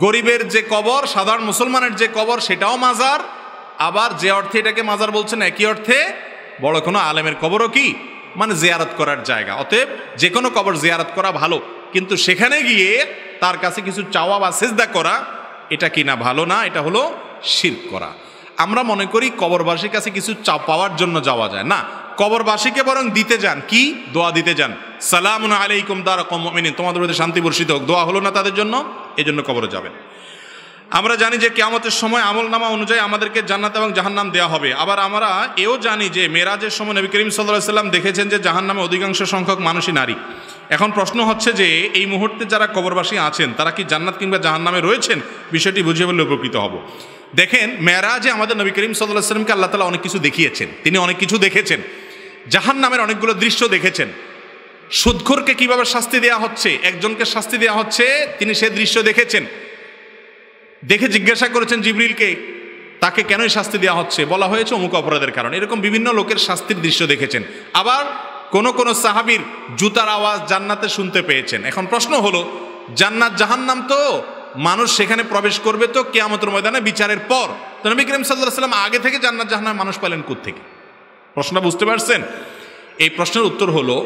গরিবের যে কবর, সাধারণ মুসলমানের যে কবর, সেটাও মাজার। আবার যে অর্থে এটাকে মাজার বলছেন, একই অর্থে বড় কোনো আলেমের কবরও কি, মানে জিয়ারত করার জায়গা। অতএব যে কোনো কবর জিয়ারত করা ভালো, কিন্তু সেখানে গিয়ে তার কাছে কিছু চাওয়া বা সিজদা করা, এটা কি না ভালো না, এটা হলো শিরক করা। আমরা মনে করি কবরবাসীর কাছে কিছু পাওয়ার জন্য যাওয়া যায় না, কবরবাসীকে বরং দিতে যান, কি দোয়া দিতে যান, সালামুন আলাইকুম দারা কওমিন মুমিনিন, তোমাদের প্রতি শান্তি বর্ষিত হোক, দোয়া হলো না তাদের জন্য, এই জন্য কবরে যাবেন। আমরা জানি যে কিয়ামতের সময় আমলনামা অনুযায়ী আমাদেরকে জান্নাত এবং জাহান্নাম দেওয়া হবে। আবার আমরা এও জানি যে মেরাজের সময় নবী করিম সাল্লাল্লাহু আলাইহি সাল্লাম দেখেছেন যে জাহান্নামে অধিকাংশ সংখ্যক মানুষই নারী। এখন প্রশ্ন হচ্ছে যে এই মুহূর্তে যারা কবরবাসী আছেন তারা কি জান্নাত কিংবা জাহান্নামে রয়েছেন, বিষয়টি বুঝিয়ে বললে উপকৃত হব। দেখেন, মেরাজে আমাদের নবী করিম সাল্লাল্লাহু আলাইহি সাল্লামকে আল্লাহ তাআলা অনেক কিছু দেখিয়েছেন, তিনি অনেক কিছু দেখেছেন, জাহান্নামের অনেকগুলো দৃশ্য দেখেছেন। সুদখোরকে কিভাবে শাস্তি দেওয়া হচ্ছে, একজনকে শাস্তি দেওয়া হচ্ছে, তিনি সে দৃশ্য দেখেছেন। দেখে জিজ্ঞাসা করেছেন জিবরিলকে, তাকে কেনই শাস্তি দেওয়া হচ্ছে, বলা হয়েছে অমুক অপরাধের কারণে। এরকম বিভিন্ন লোকের শাস্তির দৃশ্য দেখেছেন। আবার কোন সাহাবীর জুতার আওয়াজ জান্নাতে শুনতে পেয়েছেন। এখন প্রশ্ন হলো, জান্নাত জাহান্নাম তো মানুষ সেখানে প্রবেশ করবে তো কিয়ামতের ময়দানে বিচারের পর, তো নবী করিম সাল্লাল্লাহু আলাইহি সাল্লাম আগে থেকে জান্নাত জাহান্নাম মানুষ পেলেন কোত্থেকে? প্রশ্নটা বুঝতে পারছেন? এই প্রশ্নের উত্তর হলো,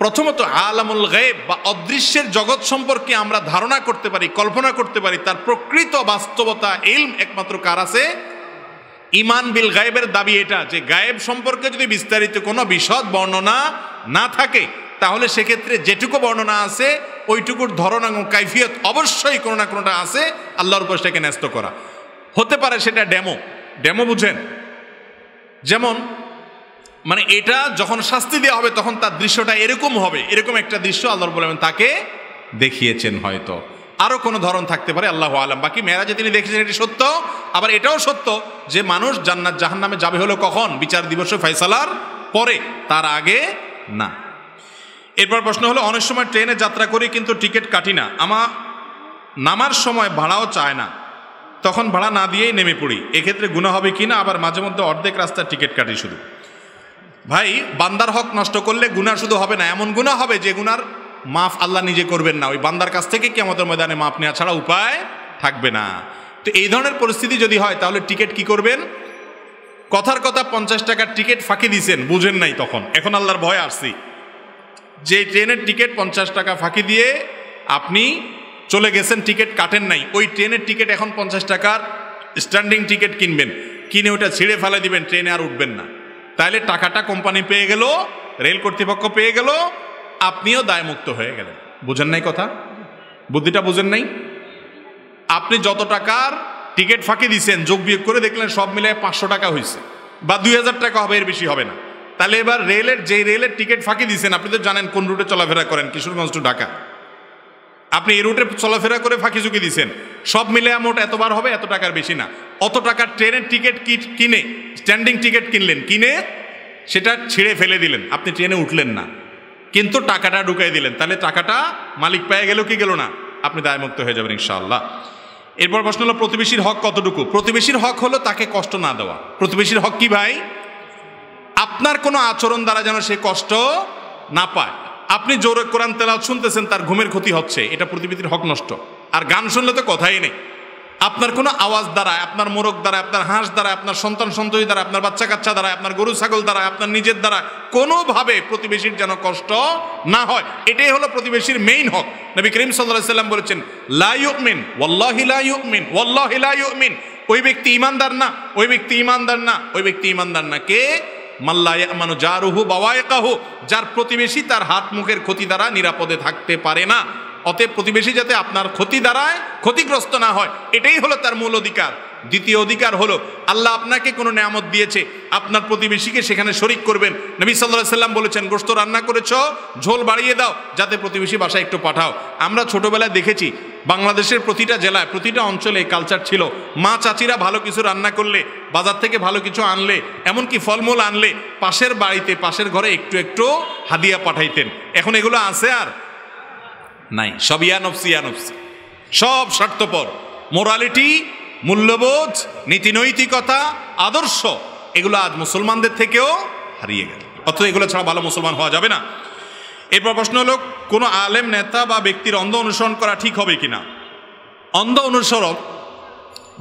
প্রথমত আলামুল গায়ব বা অদৃশ্যের জগৎ সম্পর্কে আমরা ধারণা করতে পারি, কল্পনা করতে পারি, তার প্রকৃত বাস্তবতা ইলম একমাত্র কার আছে? ইমান বিল গায়েবের দাবি এটা যে গায়েব সম্পর্কে যদি বিস্তারিত কোনো বিশদ বর্ণনা না থাকে তাহলে সেক্ষেত্রে যেটুকু বর্ণনা আছে ওইটুকুর ধরন এবং কাইফিয়ত অবশ্যই কোনো না কোনোটা আছে আল্লাহর উপর সেটাকে ন্যস্ত করা। হতে পারে সেটা ডেমো বুঝেন, যেমন মানে এটা যখন শাস্তি দেওয়া হবে তখন তার দৃশ্যটা এরকম হবে, এরকম একটা দৃশ্য আল্লাহ রাব্বুল আলামিন তাকে দেখিয়েছেন। হয়তো আরো কোনো ধরন থাকতে পারে, আল্লাহু আলাম। বাকি মেরাজে তিনি দেখেছেন, এটি সত্য। আবার এটাও সত্য যে মানুষ জান্নাত জাহান্নামে যাবে হলো কখন? বিচার দিবসে ফয়সালার পরে, তার আগে না। এরপর প্রশ্ন হলো, অনেক সময় ট্রেনে যাত্রা করি কিন্তু টিকিট কাটি না, আমার নামার সময় ভাড়াও চায় না, তখন ভাড়া না দিয়েই নেমে পড়ি, এক্ষেত্রে গুনাহ হবে কিনা? আবার মাঝে মধ্যে অর্ধেক রাস্তার টিকিট কাটি শুধু। ভাই, বান্দার হক নষ্ট করলে গুনাহ শুধু হবে না, এমন গুনাহ হবে যে গুনার মাফ আল্লাহ নিজে করবেন না, ওই বান্দার কাছ থেকে কিয়ামতের ময়দানে মাফ নেওয়া ছাড়া উপায় থাকবে না। তো এই ধরনের পরিস্থিতি যদি হয় তাহলে টিকিট কি করবেন? কথার কথা 50 টাকার টিকিট ফাঁকি দিয়েছেন, বুঝেন নাই তখন, এখন আল্লাহর ভয় আসছি যে ট্রেনের টিকিট 50 টাকা ফাঁকি দিয়ে আপনি চলে গেছেন, টিকিট কাটেন নাই, ওই ট্রেনের টিকিট এখন 50 টাকার স্ট্যান্ডিং টিকিট কিনবেন, কিনে ওটা ছিঁড়ে ফেলে দিবেন, ট্রেনে আর উঠবেন না। তাহলে টাকাটা কোম্পানি পেয়ে গেল, রেল কর্তৃপক্ষ পেয়ে গেল, আপনিও দায়মুক্ত হয়ে গেলেন। বুঝেন নাই কথা? বুদ্ধিটা বুঝেন নাই? আপনি যত টাকার টিকিট ফাঁকি দিচ্ছেন যোগ বিয়োগ করে দেখলেন সব মিলে 500 টাকা হয়েছে বা 2000 টাকা হবে, এর বেশি হবে না। তাহলে এবার রেলের টিকিট ফাঁকি দিচ্ছেন, আপনি তো জানেন কোন রুটে চলাফেরা করেন, কিশোরগঞ্জ টু ঢাকা, আপনি এই রুটে চলাফেরা করে ফাঁকি ঝুঁকি দিচ্ছেন, সব মিলে মোট এতবার হবে, এত টাকার বেশি না। অত টাকার ট্রেনের টিকিট কিনে স্ট্যান্ডিং টিকিট কিনলেন, কিনে সেটা ছিঁড়ে ফেলে দিলেন, আপনি ট্রেনে উঠলেন না কিন্তু টাকাটা ঢুকাই দিলেন, তাহলে টাকাটা মালিক পেয়ে গেল কি গেল না? আপনি দায়মুক্ত হয়ে যাবেন ইনশাআল্লাহ। এরপর প্রশ্ন হলো, প্রতিবেশীর হক কতটুকু? প্রতিবেশীর হক হলো তাকে কষ্ট না দেওয়া। প্রতিবেশীর হক কি ভাই? আপনার কোনো আচরণ দ্বারা যেন সে কষ্ট না পায়। আপনি জোরে কোরআন তেলাওয়াত শুনতেছেন, তার ঘুমের ক্ষতি হচ্ছে, এটা প্রতিবেশীর হক নষ্ট। আর গান শুনলে তো কথাই নেই। আপনার কোনো আওয়াজ দ্বারা, আপনার মোরগ দ্বারা, আপনার হাঁস দ্বারা, আপনার সন্তান সন্ততি দ্বারা, আপনার বাচ্চা কাচ্চা দ্বারা, আপনার গরু ছাগল দ্বারা, আপনার নিজের দ্বারা কোনোভাবে প্রতিবেশীর যেন কষ্ট না হয়, এটাই হলো প্রতিবেশীর মেইন হক। নবী করিম সাল্লাল্লাহু আলাইহি ওয়াসাল্লাম বলেছেন, লা ইউমিন ওয়াল্লাহি লা ইউমিন ওয়াল্লাহি লা ইউমিন, ওই ব্যক্তি ঈমানদার না, ওই ব্যক্তি ঈমানদার না, ওই ব্যক্তি ঈমানদার না। কে? মাল্লা ইয়ামানু জারুহু বাওয়াইকাহু, যার প্রতিবেশী তার হাত মুখের ক্ষতি দ্বারা নিরাপদে থাকতে পারে না। অতএব প্রতিবেশী যাতে আপনার ক্ষতি দ্বারায় ক্ষতিগ্রস্ত না হয়, এটাই হলো তার মূল অধিকার। দ্বিতীয় অধিকার হলো, আল্লাহ আপনাকে কোনো নেয়ামত দিয়েছে, আপনার প্রতিবেশীকে সেখানে শরিক করবেন। নবী সাল্লাল্লাহু আলাইহি সাল্লাম বলেছেন, গোশত রান্না করেছো, ঝোল বাড়িয়ে দাও, যাতে প্রতিবেশী বাসায় একটু পাঠাও। আমরা ছোটবেলায় দেখেছি বাংলাদেশের প্রতিটা জেলায়, প্রতিটা অঞ্চলে এই কালচার ছিল। মা চাচিরা ভালো কিছু রান্না করলে, বাজার থেকে ভালো কিছু আনলে, এমনকি ফলমূল আনলে, পাশের বাড়িতে, পাশের ঘরে একটু একটু হাদিয়া পাঠাইতেন। এখন এগুলো আছে আর নাই, সব ইয়ানফসি, সব স্বার্থপর। মোরালিটি, মূল্যবোধ, নীতিনৈতিকতা, আদর্শ, এগুলো আজ মুসলমানদের থেকেও হারিয়ে গেল। অথচ এগুলো ছাড়া ভালো মুসলমান হওয়া যাবে না। এরপর প্রশ্ন হলো, কোনো আলেম, নেতা বা ব্যক্তির অন্ধ অনুসরণ করা ঠিক হবে কিনা? অন্ধ অনুসরণ,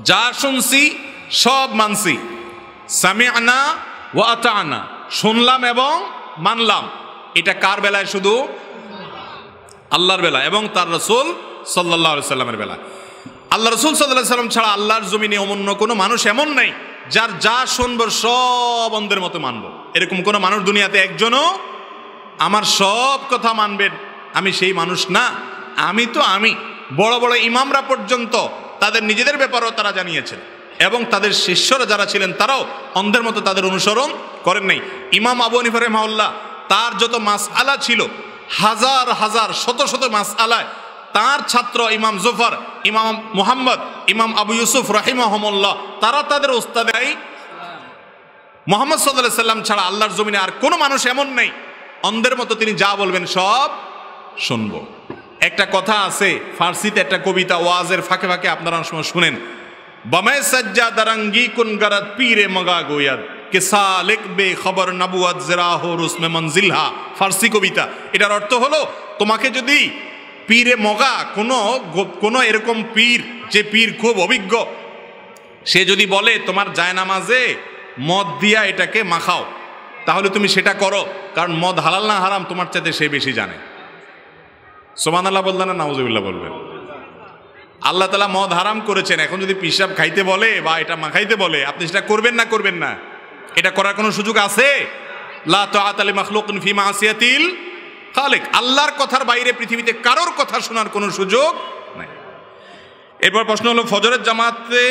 যা শুনছি সব মানছি, সামিআনা ওয়া আতা'না, শুনলাম এবং মানলাম, এটা কার বেলায়? শুধু আল্লাহর বেলা এবং তার রাসূল সাল্লাল্লাহু আলাইহি সাল্লামের বেলা। আল্লাহ রাসূল সাল্লাল্লাহু আলাইহি সাল্লাম ছাড়া আল্লাহর জমিনে অন্য কোনো মানুষ এমন নাই যার যা শুনবো সব অন্ধের মতো মানবো, এরকম কোনো মানুষ দুনিয়াতে একজনও আমার সব কথা মানবেন আমি সেই মানুষ না। আমি বড় বড় ইমামরা পর্যন্ত তাদের নিজেদের ব্যাপারেও তারা জানিয়েছেন, এবং তাদের শিষ্যরা যারা ছিলেন তারাও অন্ধের মতো তাদের অনুসরণ করেন নাই। ইমাম আবু হানিফা রাহিমাহুল্লাহ তার যত মাসআলা ছিল, হাজার হাজার শত শত মাসআলায় তার ছাত্র ইমাম জুফর, ইমাম মুহাম্মদ, ইমাম আবু ইউসুফ রাহিমাহুমুল্লাহ তারা তাদের ওস্তাদাই মুহাম্মদ সাল্লাল্লাহু আলাইহি সাল্লাম ছাড়া আল্লাহর জমিনে আর কোনো মানুষ এমন নেই অন্ধের মতো তিনি যা বলবেন সব শুনবো। একটা কথা আছে ফার্সিতে, একটা কবিতা ওয়াজের ফাঁকে ফাঁকে আপনারা অনেক সময় শুনেন, বামায় সাজ্জা দারাঙ্গি কুন গরাত পীরে মগা গোয়াদ কে সালেক বে খবর নবুয়াত জরাহ রুসমে মনজিলহা। ফার্সি কবিতা। এটার অর্থ হলো, তোমাকে যদি পীরে মগা কোনো এরকম পীর, যে পীর খুব অভিজ্ঞ, সে যদি বলে তোমার জায়নামাজে মদ দিয়া এটাকে মাখাও, তাহলে তুমি সেটা করো, কারণ মদ হালাল না হারাম তোমার চাইতে সে বেশি জানে। সুবহানাল্লাহ বললেন না নাউজুবিল্লাহ বলবেন? আল্লাহ তাআলা মদ হারাম করেছেন, এখন যদি পিশাব খাইতে বলে বা এটা মাখাইতে বলে, আপনি সেটা করবেন না করবেন না? এটা করার কোনো সুযোগ আছে? লা তাআতা লি মাখলুকিন ফি মাসিয়াতিল খালিক। আল্লাহর কথার বাইরে পৃথিবীতে কারোর কথা শোনার কোনো সুযোগ নাই। এরপর প্রশ্ন হলো, ফজরের জামাতে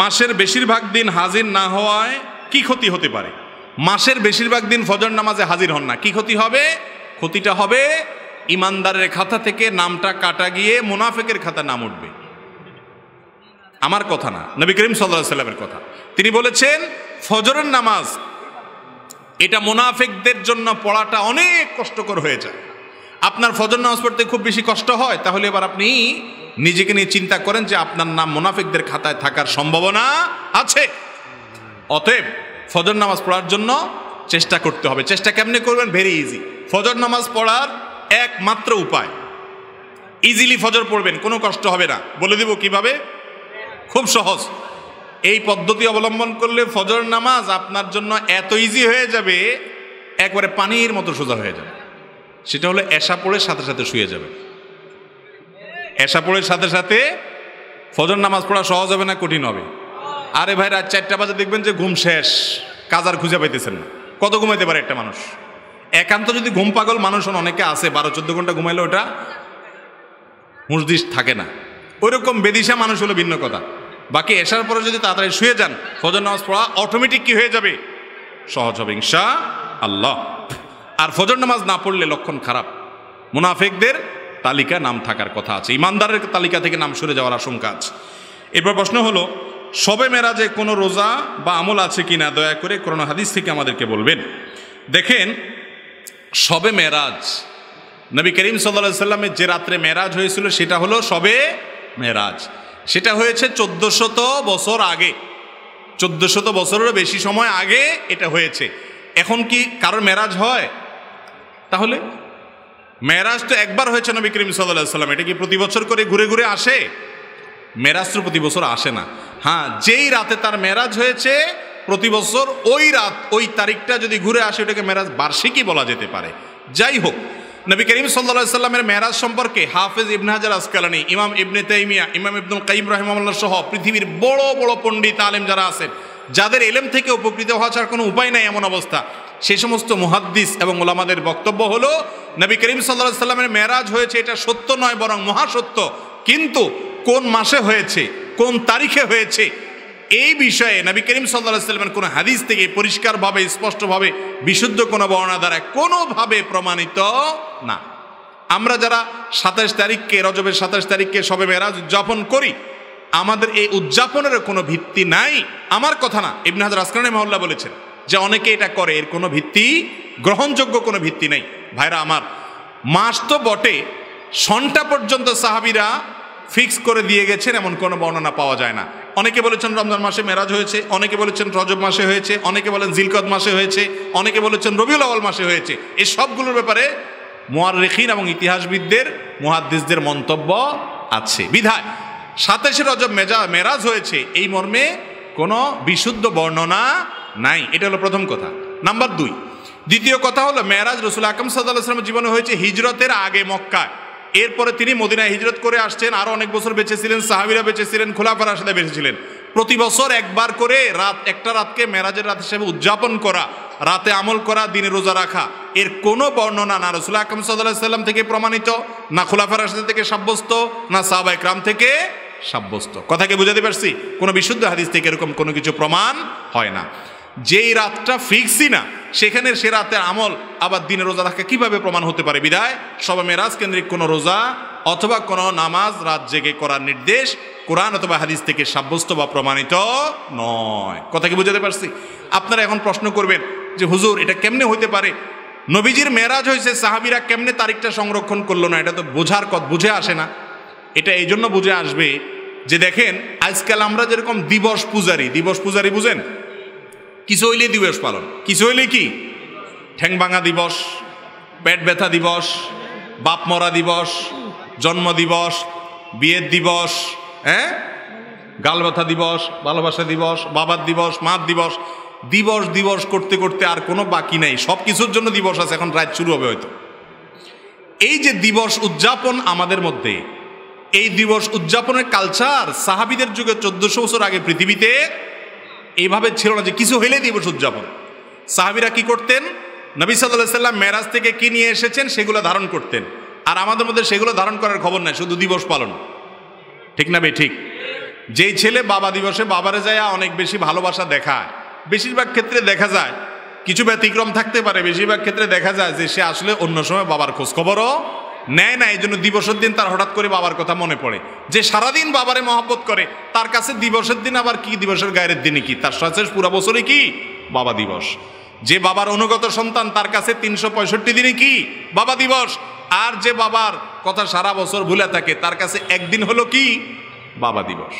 মাসের বেশিরভাগ দিন হাজির না হওয়ায় কি ক্ষতি হতে পারে? মাসের বেশিরভাগ দিন ফজর নামাজে হাজির হন না, কি ক্ষতি হবে? ক্ষতিটা হবে ইমানদারের খাতা থেকে নামটা কাটা গিয়ে মুনাফিকের খাতা নাম উঠবে। আমার কথা না, নবী করিম সাল্লাল্লাহু আলাইহি সাল্লামের কথা। তিনি বলেছেন ফজরের নামাজ এটা মুনাফিকদের জন্য পড়াটা অনেক কষ্টকর হয়ে যায়। আপনার ফজর নামাজ পড়তে খুব বেশি কষ্ট হয়, তাহলে এবার আপনি নিজেকে নিয়ে চিন্তা করেন যে আপনার নাম মুনাফিকদের খাতায় থাকার সম্ভাবনা আছে। অতএব ফজর নামাজ পড়ার জন্য চেষ্টা করতে হবে। চেষ্টা কেমনে করবেন? Very easy. ফজর নামাজ পড়ার একমাত্র উপায়, ইজিলি ফজর পড়বেন, কোনো কষ্ট হবে না। বলে দিব কিভাবে, খুব সহজ। এই পদ্ধতি অবলম্বন করলে ফজর নামাজ আপনার জন্য এত ইজি হয়ে যাবে, একবারে পানির মতো সোজা হয়ে যাবে। সেটা হলো এশা পড়ে সাথে সাথে শুয়ে যাবে। এশা পড়ে সাথে সাথে ফজর নামাজ পড়া সহজ হবে না কঠিন হবে? আরে ভাই, রাত 4টা বাজে দেখবেন যে ঘুম শেষ, কাজ আর খুঁজে পাইতেছেন না। কত ঘুমাইতে পারে একটা মানুষ? একান্ত যদি ঘুম পাগল মানুষ অনেকে আছে, 12-14 ঘন্টা ঘুমাইলে ওটা হুঁশদিশ থাকে না। ওইরকম বেদিশা মানুষ হলো ভিন্ন কথা। বাকি এশার পরে যদি তাড়াতাড়ি শুয়ে যান, ফজর নামাজ পড়া অটোমেটিক কি হয়ে যাবে? সহজ হবে ইনশাআল্লাহ। আর ফজর নামাজ না পড়লে লক্ষণ খারাপ, মুনাফিকদের তালিকা নাম থাকার কথা আছে, ইমানদারের তালিকা থেকে নাম সরে যাওয়ার আশঙ্কা আছে। এরপর প্রশ্ন হলো, শবে মেরাজে কোনো রোজা বা আমল আছে কিনা দয়া করে কোরআন হাদিস থেকে আমাদেরকে বলবেন। দেখেন, শবে মেরাজ, নবী করিম সাল্লাল্লাহু আলাইহি সাল্লামের যে রাত্রে মেরাজ হয়েছিল সেটা হলো শবে মেরাজ। সেটা হয়েছে 1400 বছর আগে, 1400 বছরেরও বেশি সময় আগে এটা হয়েছে। এখন কি কারোর মেরাজ হয়? তাহলে মেরাজ তো একবার হয়েছে নবী করিম সাল্লাল্লাহু আলাইহি সাল্লাম, এটা কি প্রতি বছর করে ঘুরে ঘুরে আসে? মেরাজ তো প্রতি বছর আসে না। হ্যাঁ, যেই রাতে তার মেরাজ হয়েছে প্রতি বছর ওই রাত, ওই তারিখটা যদি ঘুরে আসে ওটাকে মেরাজ বার্ষিকী বলা যেতে পারে। যাই হোক, নবী করিম সাল্লাল্লাহু আলাইহি সাল্লামের মেরাজ সম্পর্কে হাফেজ ইবনে হাজার আসকালানী, ইমাম ইবনে তাইমিয়া, ইমাম ইবনুল কাইয়িম রাহিমাহুল্লাহ সহ পৃথিবীর বড় বড় পণ্ডিত আলেম যারা আছেন, যাদের ইলম থেকে উপকৃত হওয়া ছাড়া কোনো উপায় নাই এমন অবস্থা, সেই সমস্ত মুহাদ্দিস এবং ওলামাদের বক্তব্য হলো নবী করিম সাল্লাল্লাহু আলাইহি সাল্লামের মেরাজ হয়েছে এটা সত্য নয়, বরং মহাসত্য। কিন্তু কোন মাসে হয়েছে, কোন তারিখে হয়েছে, এই বিষয়ে নবী করিম সাল্লাল্লাহু আলাইহি সাল্লামের কোনো হাদিস থেকে পরিষ্কারভাবে স্পষ্টভাবে বিশুদ্ধ কোনো বর্ণনা দ্বারা কোনোভাবে প্রমাণিত না। আমরা যারা 27 তারিখকে, রজবের 27 তারিখকে শবে মেরাজ উদযাপন করি, আমাদের এই উদযাপনের কোনো ভিত্তি নাই। আমার কথা না, ইবনে হাজার আসকালানী রাহিমাহুল্লাহ বলেছেন যে অনেকে এটা করে, এর কোনো ভিত্তি, গ্রহণযোগ্য কোনো ভিত্তি নেই। ভাইরা আমার, মাস তো বটে, সনটা পর্যন্ত সাহাবীরা ফিক্স করে দিয়ে গেছেন এমন কোনো বর্ণনা পাওয়া যায় না। অনেকে বলেছেন রমজান মাসে মেরাজ হয়েছে, অনেকে বলেছেন রজব মাসে হয়েছে, অনেকে বলেন জিলকদ মাসে হয়েছে, অনেকে বলেছেন রবিউল আউয়াল মাসে হয়েছে। এই সবগুলোর ব্যাপারে মুআররিখিন এবং ইতিহাসবিদদের, মুহাদ্দিসদের মন্তব্য আছে। বিধায় 27 রজব মেরাজ হয়েছে এই মর্মে কোনো বিশুদ্ধ বর্ণনা নাই। এটা হলো প্রথম কথা। নাম্বার 2, দ্বিতীয় কথা হলো মেরাজ রাসূল আকরাম সাল্লাল্লাহু আলাইহি ওয়াসাল্লামের জীবনে হয়েছে হিজরতের আগে মক্কায়। এরপরে তিনি মদিনায় হিজরত করে আসছেন, আরো অনেক বছর বেঁচে ছিলেন, সাহাবীরা বেঁচে ছিলেন, খোলাফায়ে রাশিদা বেঁচে ছিলেন। প্রতি বছর একবার করে একটা রাতকে মেরাজের রাত হিসেবে উদযাপন করা, রাতে আমল করা, দিনে রোজা রাখা, এর কোনো বর্ণনা না রাসূল আকরাম সাল্লাল্লাহু আলাইহি ওয়াসাল্লাম থেকে প্রমাণিত, না খুলাফায়ে রাশিদিন থেকে সাব্যস্ত, না সাহাবায়ে কেরাম থেকে সাব্যস্ত। কথাকে বুঝাতে পারছি? কোনো বিশুদ্ধ হাদিস থেকে এরকম কোনো কিছু প্রমাণ হয় না। যেই রাতটা ফিক্সই না, সেখানে সে রাতের আমল আবার দিনে রোজা রাখা কিভাবে প্রমাণ হতে পারে? বিদায় শবে মেরাজ কেন্দ্রিক কোনো রোজা অথবা কোনো নামাজ রাত জেগে করার নির্দেশ কোরআন অথবা হাদিস থেকে সাব্যস্ত বা প্রমাণিত নয়। কথা কি বুঝাতে পারছি? আপনারা এখন প্রশ্ন করবেন যে হুজুর এটা কেমনে হইতে পারে? নবীজির মেরাজ হয়েছে, সাহাবীরা কেমনে তারিখটা সংরক্ষণ করলো না? এটা তো বুঝে আসে না। এটা এই জন্য বুঝে আসবে যে দেখেন, আজকাল আমরা যেরকম দিবস পূজারি বুঝেন? কিছু হইলে দিবস পালন, কিছু হইলে কি ঠ্যাং ভাঙা দিবস, পেট ব্যথা দিবস, বাপ মরা দিবস, জন্ম দিবস, বিয়ের দিবস, গাল ব্যথা দিবস, ভালোবাসা দিবস, বাবার দিবস, মার দিবস, দিবস করতে করতে আর কোনো বাকি নাই। সব কিছুর জন্য দিবস আছে। এখন রাত শুরু হবে হয়তো। এই যে দিবস উদযাপন আমাদের মধ্যে, এই দিবস উদযাপনের কালচার সাহাবীদের যুগে 1400 বছর আগে পৃথিবীতে এইভাবে ছিল না যে কিছু হইলে দিবস উদযাপন। সাহাবীরা কি করতেন? নবী সাল্লাল্লাহু আলাইহি ওয়াসাল্লাম মেরাজ থেকে কি নিয়ে এসেছেন সেগুলো ধারণ করতেন, আর আমাদের মধ্যে সেগুলো ধারণ করার খবর নাই, শুধু দিবস পালন। ঠিক না বে ঠিক? যেই ছেলে বাবা দিবসে বাবারে যায় অনেক বেশি ভালোবাসা দেখায়, বেশিরভাগ ক্ষেত্রে দেখা যায়, কিছু ব্যতিক্রম থাকতে পারে, বেশিরভাগ ক্ষেত্রে দেখা যায় যে সে আসলে অন্য সময় বাবার খোঁজ খবরও নেয় না। এই জন্য দিবসের দিন তার হঠাৎ করে বাবার কথা মনে পড়ে। যে সারাদিন বাবারে মহব্বত করে, তার কাছে দিবসের দিন আবার কি, দিবসের গায়ের দিনই কি, তার সাথে পুরো বছরই কি বাবা দিবস। যে বাবার অনুগত সন্তান, তার কাছে 365 দিনই কি বাবা দিবস। আর যে বাবার কথা সারা বছর ভুলে থাকে, তার কাছে একদিন হলো কি বাবা দিবস।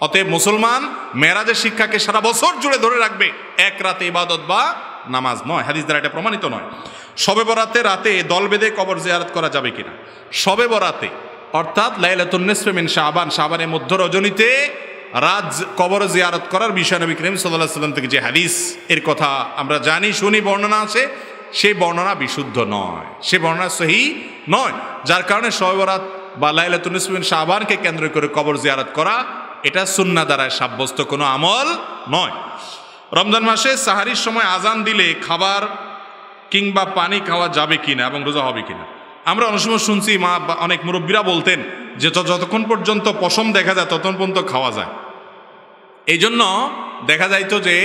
অতএব মুসলমান মেরাজের শিক্ষাকে সারা বছর জুড়ে ধরে রাখবে, এক রাতে ইবাদত বা নামাজ নয়। হাদিস দ্বারা এটা প্রমাণিত নয়। শবে বরাতে রাতে দল বেঁধে কবর জিয়ারত করা যাবে কিনা? শবে বরাতে অর্থাৎ লাইলাতুন নিসফি মিন শাবান, শাবানের মধ্য রজনীতে রাত কবর জিয়ারত করার বিষয় নবী করিম সাল্লাল্লাহু আলাইহি ওয়াসাল্লাম থেকে যে হাদিস এর কথা আমরা জানি, শুনি, বর্ণনা আছে, সেই বর্ণনা বিশুদ্ধ নয়, সে বর্ণনা সহিহ নয়। যার কারণে শবে বরাত বা লাইলাতুন নিসফি মিন শাবানকে কেন্দ্র করে কবর জিয়ারত করা এটা সুন্নাহ দ্বারা সাব্যস্ত কোনো আমল নয়। রমজান মাসে সাহারির সময় আজান দিলে খাবার কিংবা পানি খাওয়া যাবে কিনা এবং রোজা হবে কিনা? আমরা অনেক সময় শুনছি, অনেক মুরব্বীরা বলতেন যে যতক্ষণ পর্যন্ত পশম দেখা যায় ততক্ষণ পর্যন্ত খাওয়া যায়। এই জন্য দেখা যাইতো যে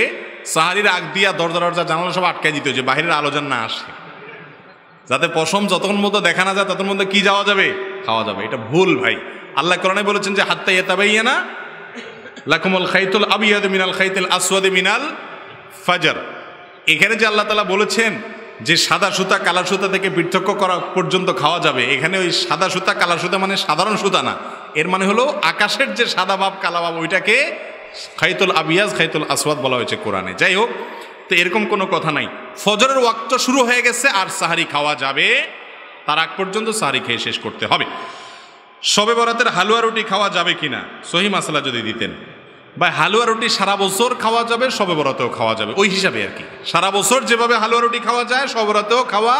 সাহারির আগ দিয়া দরজা জানালা সব আটকাই দিত, যে বাহিরের আলো যেন না আসে, যাতে পশম যতক্ষণ মতো দেখা না যায় ততক্ষণ মধ্যে কি যাওয়া যাবে, খাওয়া যাবে। এটা ভুল ভাই। আল্লাহ কোরআনে বলেছেন যে হাত্তা ইয়াতাবাইয়ানা লাকুমুল খাইতুল আবিয়াদু মিনাল খাইতিল আসওয়াদি মিনাল ফাজর। এখানে যে আল্লাহ তাআলা বলেছেন যে সাদা সুতা কালা সুতা থেকে পৃথক করা পর্যন্ত খাওয়া যাবে, এখানে ওই সাদা সুতা কালা সুতা মানে সাধারণ সুতা না, এর মানে হলো আকাশের যে সাদা ভাব কালা ভাব ওইটাকে খাইতুল আবিয়াজ খাইতুল আসওয়াদ বলা হয়েছে কোরআনে। যাই হোক, তো এরকম কোনো কথা নাই। ফজরের ওয়াক্ত শুরু হয়ে গেছে আর সাহারি খাওয়া যাবে, তার আগ পর্যন্ত সাহারি খেয়ে শেষ করতে হবে। শবে বরাতের হালুয়া রুটি খাওয়া যাবে কিনা সহি মাসালা যদি দিতেন। বা হালুয়া রুটি সারা বছর খাওয়া যাবে, শবে বরাতেও খাওয়া যাবে, ওই হিসাবে আর কি। সারা বছর যেভাবে হালুয়া রুটি খাওয়া যায় শবে বরাতেও খাওয়া।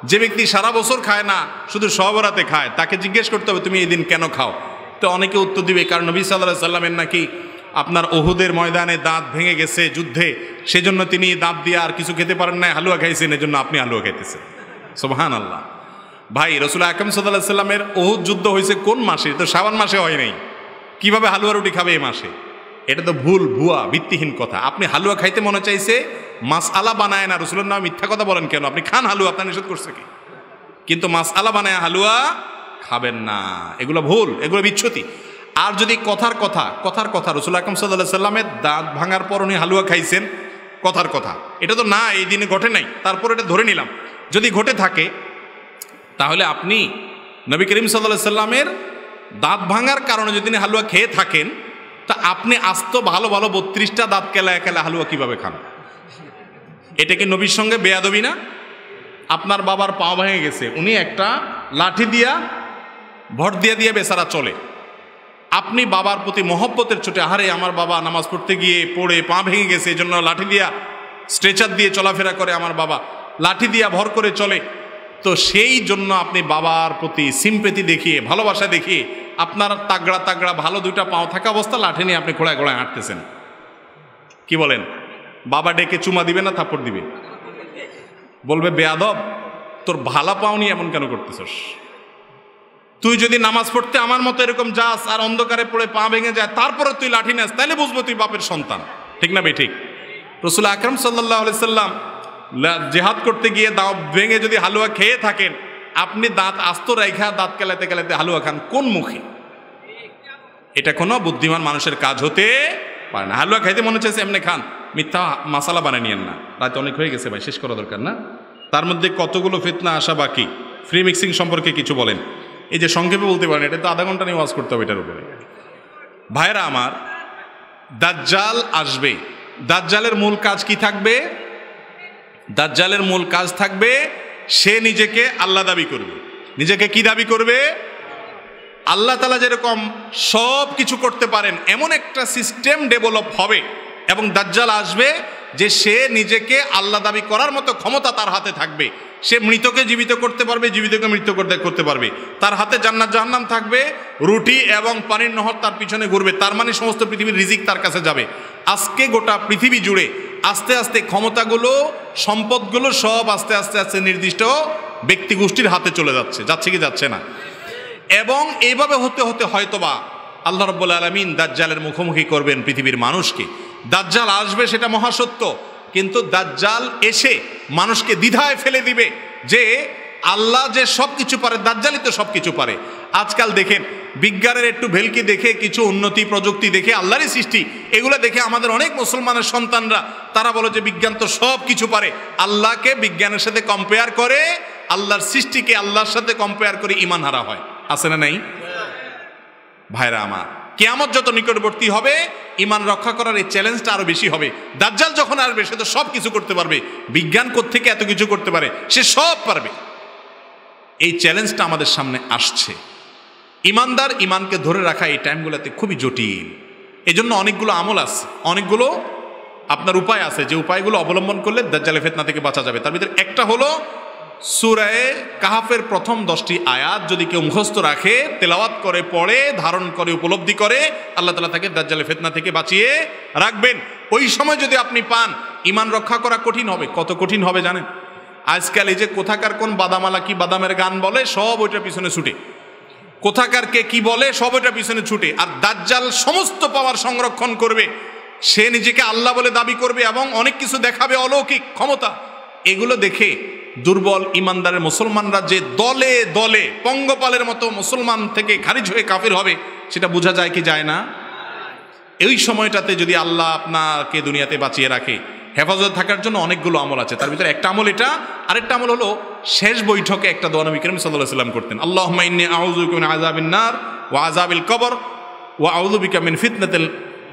যে ব্যক্তি সারা বছর খায় না, শুধু শবে বরাতে খায়, তাকে জিজ্ঞেস করতে হবে তুমি এই দিন কেন খাও? তো অনেকে উত্তর দিবে কারণ নবী সাল্লাল্লাহু আলাইহি সাল্লামের নাকি আপনার উহুদের ময়দানে দাঁত ভেঙে গেছে যুদ্ধে, সেজন্য তিনি দাঁত দিয়ে আর কিছু খেতে পারেন না, হালুয়া খাইছেন, এজন্য আপনি হালুয়া খাইতেছেন। সুবহানাল্লাহ। ভাই, রাসূল আকরাম সাল্লাল্লাহু আলাইহি সাল্লামের উহুদ যুদ্ধ হয়েছে কোন মাসে? তো শাবান মাসে হয় নাই। কিভাবে হালুয়া রুটি খাবে এই মাসে? এটা তো ভুল, ভুয়া, ভিত্তিহীন কথা। আপনি হালুয়া খাইতে মনে চাইছে, মাসআলা বানায় না, রাসূলের নামে মিথ্যা কথা বলেন কেন? আপনি খান হালুয়া, আপনার নিষেধ করছে কি? কিন্তু মাসআলা বানায় হালুয়া খাবেন না, এগুলো ভুল, এগুলো বিচ্ছুতি। আর যদি কথার কথা রাসূল আকরাম সাল্লাল্লাহু আলাইহি সাল্লামের দাঁত ভাঙার পর উনি হালুয়া খাইছেন, কথার কথা, এটা তো না, এই দিনে ঘটে নাই, তারপর এটা ধরে নিলাম। যদি ঘটে থাকে তাহলে আপনি নবী করিম সাল্লাল্লাহু আলাইহি সাল্লামের দাঁত ভাঙার কারণে যদি তিনি হালুয়া খেয়ে থাকেন, তা আপনি আস্ত ভালো 32টা দাঁত কেলায় হালুয়া কিভাবে খান? এটা কি নবীর সঙ্গে বেয়াদবি না? আপনার বাবার পা ভেঙে গেছে, উনি একটা লাঠি দিয়া ভর দিয়ে বেচারা চলে, আপনি বাবার প্রতি মহব্বতের চোটে, আহারে আমার বাবা নামাজ পড়তে গিয়ে পড়ে পা ভেঙে গেছে, এই জন্য লাঠি দিয়া স্ট্রেচার দিয়ে চলাফেরা করে আমার বাবা, লাঠি দিয়া ভর করে চলে, তো সেই জন্য আপনি বাবার প্রতি সিম্পেথি দেখিয়ে ভালোবাসা দেখিয়ে আপনার তাগড়া তাগড়া ভালো দুইটা পাও থাকা অবস্থা লাঠি নিয়ে আপনি ঘোড়ায় ঘোড়ায় হাঁটতেছেন। কি বলেন? বাবা ডেকে চুমা দিবে না থাপ্পড় দিবে? বলবে বেয়াদব, তোর ভালা পাও নিয়ে এমন কেন করতেছস? তুই যদি নামাজ পড়তে আমার মতো এরকম যাস আর অন্ধকারে পড়ে পা ভেঙে যায় তারপরে তুই লাঠি নেস, তাহলে বুঝবো তুই বাপের সন্তান। ঠিক না ঠিক? রাসূল আকরাম সাল্লাল্লাহু আলাইহি সাল্লাম জিহাদ করতে গিয়ে দাঁত ভেঙে যদি হালুয়া খেয়ে থাকেন, আপনি দাঁত আস্ত রাইখা দাঁত কেলাতে কেলাতে হালুয়া খান কোন মুখে? এটা কোনো বুদ্ধিমান মানুষের কাজ হতে পারে না। হালুয়া খাইতে মনে হচ্ছে এমনি খান, মিথ্যা মাসালা বানিয়ে নিয়েন না। রাত অনেক হয়ে গেছে ভাই, শেষ করা দরকার না? তার মধ্যে কতগুলো ফিতনা আসা বাকি। ফ্রি মিক্সিং সম্পর্কে কিছু বলেন। এই যে সংক্ষেপে বলতে পারেন, এটা তো আধা ঘন্টা নিয়ে ওয়াজ করতে হবে এটার উপরে। ভাইরা আমার, দাজ্জাল আসবে। দাজ্জালের মূল কাজ কি থাকবে? দাজ্জালের মূল কাজ থাকবে সে নিজেকে আল্লাহ দাবি করবে। নিজেকে কি দাবি করবে? আল্লাহ তাআলা যেরকম সব কিছু করতে পারেন এমন একটা সিস্টেম ডেভেলপ হবে এবং দাজ্জাল আসবে যে সে নিজেকে আল্লাহ দাবি করার মতো ক্ষমতা তার হাতে থাকবে। সে মৃতকে জীবিত করতে পারবে, জীবিতকে মৃত করতে পারবে। তার হাতে জান্নাত জাহান্নাম থাকবে, রুটি এবং পানির নহর তার পিছনে ঘুরবে। তার মানে সমস্ত পৃথিবীর রিজিক তার কাছে যাবে। আজকে গোটা পৃথিবী জুড়ে আস্তে আস্তে ক্ষমতাগুলো, সম্পদগুলো সব আস্তে আস্তে আস্তে নির্দিষ্ট ব্যক্তি গোষ্ঠীর হাতে চলে যাচ্ছে। যাচ্ছে কি যাচ্ছে না? এবং এইভাবে হতে হতে হয়তোবা আল্লাহ রাব্বুল আলামিন দাজ্জালের মুখোমুখি করবেন পৃথিবীর মানুষকে। দাজ্জাল আসবে সেটা মহাসত্য, কিন্তু দাজ্জাল এসে মানুষকে দ্বিধায় ফেলে দিবে যে আল্লাহ যে সব কিছু পারে, দাজ্জালই তো সব কিছু পারে। আজকাল দেখেন বিজ্ঞানের একটু ভেলকি দেখে, কিছু উন্নতি প্রযুক্তি দেখে, আল্লাহরই সৃষ্টি, এগুলো দেখে আমাদের অনেক মুসলমানের সন্তানরা তারা বলে যে বিজ্ঞান তো সব কিছু পারে। আল্লাহকে বিজ্ঞানের সাথে কম্পেয়ার করে, আল্লাহর সৃষ্টিকে আল্লাহর সাথে কম্পেয়ার করে ইমান হারা হয়। আছে না নাই? ভাইরা আমার, কিয়ামত যত নিকটবর্তী হবে ইমান রক্ষা করার এই চ্যালেঞ্জটা আরো বেশি হবে। দাজ্জাল যখন আসবে সে তো সব কিছু করতে পারবে। বিজ্ঞান কোত্থেকে এত কিছু করতে পারে? সে সব পারবে। এই চ্যালেঞ্জটা আমাদের সামনে আসছে। ইমানদার ইমানকে ধরে রাখা এই টাইমগুলোতে খুবই জটিল। এজন্য অনেকগুলো আমল আছে, অনেকগুলো আপনার উপায় আছে যে উপায়গুলো অবলম্বন করলে দাজ্জালের ফিতনা থেকে বাঁচা যাবে। তার ভিতরে একটা হলো সূরা কাহাফের প্রথম 10টি আয়াত যদি কেউ মুখস্থ রাখে, তেলাওয়াত করে, পড়ে, ধারণ করে, উপলব্ধি করে, আল্লাহ তাআলা তাকে দাজ্জালের ফিতনা থেকে বাঁচিয়ে রাখবেন। ওই সময় যদি আপনি পান, ইমান রক্ষা করা কঠিন হবে। কত কঠিন হবে জানেন? আজকাল এই যে কোথাকার কোন বাদামালা কি বাদামের গান বলে, সব ওইটার পিছনে ছুটে। কোথাকার কে কি বলে, সব ওইটার পিছনে ছুটে। আর দাজ্জাল সমস্ত পাওয়ার সংরক্ষণ করবে। সে নিজেকে আল্লাহ বলে দাবি করবে এবং অনেক কিছু দেখাবে, অলৌকিক ক্ষমতা। এগুলো দেখে দুর্বল ইমানদারের মুসলমানরা যে দলে দলে পঙ্গপালের মতো মুসলমান থেকে খারিজ হয়ে কাফির হবে, সেটা বোঝা যায় কি যায় না? এই সময়টাতে যদি আল্লাহ আপনাকে দুনিয়াতে বাঁচিয়ে রাখে, হেফাজত থাকার জন্য অনেকগুলো আমল আছে। তার ভিতরে একটা আমল এটা, আরেকটা আমল হলো শেষ বৈঠকে একটা দোয়া নবী করিম সাল্লাল্লাহু আলাইহি ওয়াসাল্লাম করতেন। আল্লাহুম্মা ইন্নী আউযু বিকা মিন আযাবিন নার ওয়া আযাবিল কবর ওয়া আউযু বিকা মিন ফিতনাতিল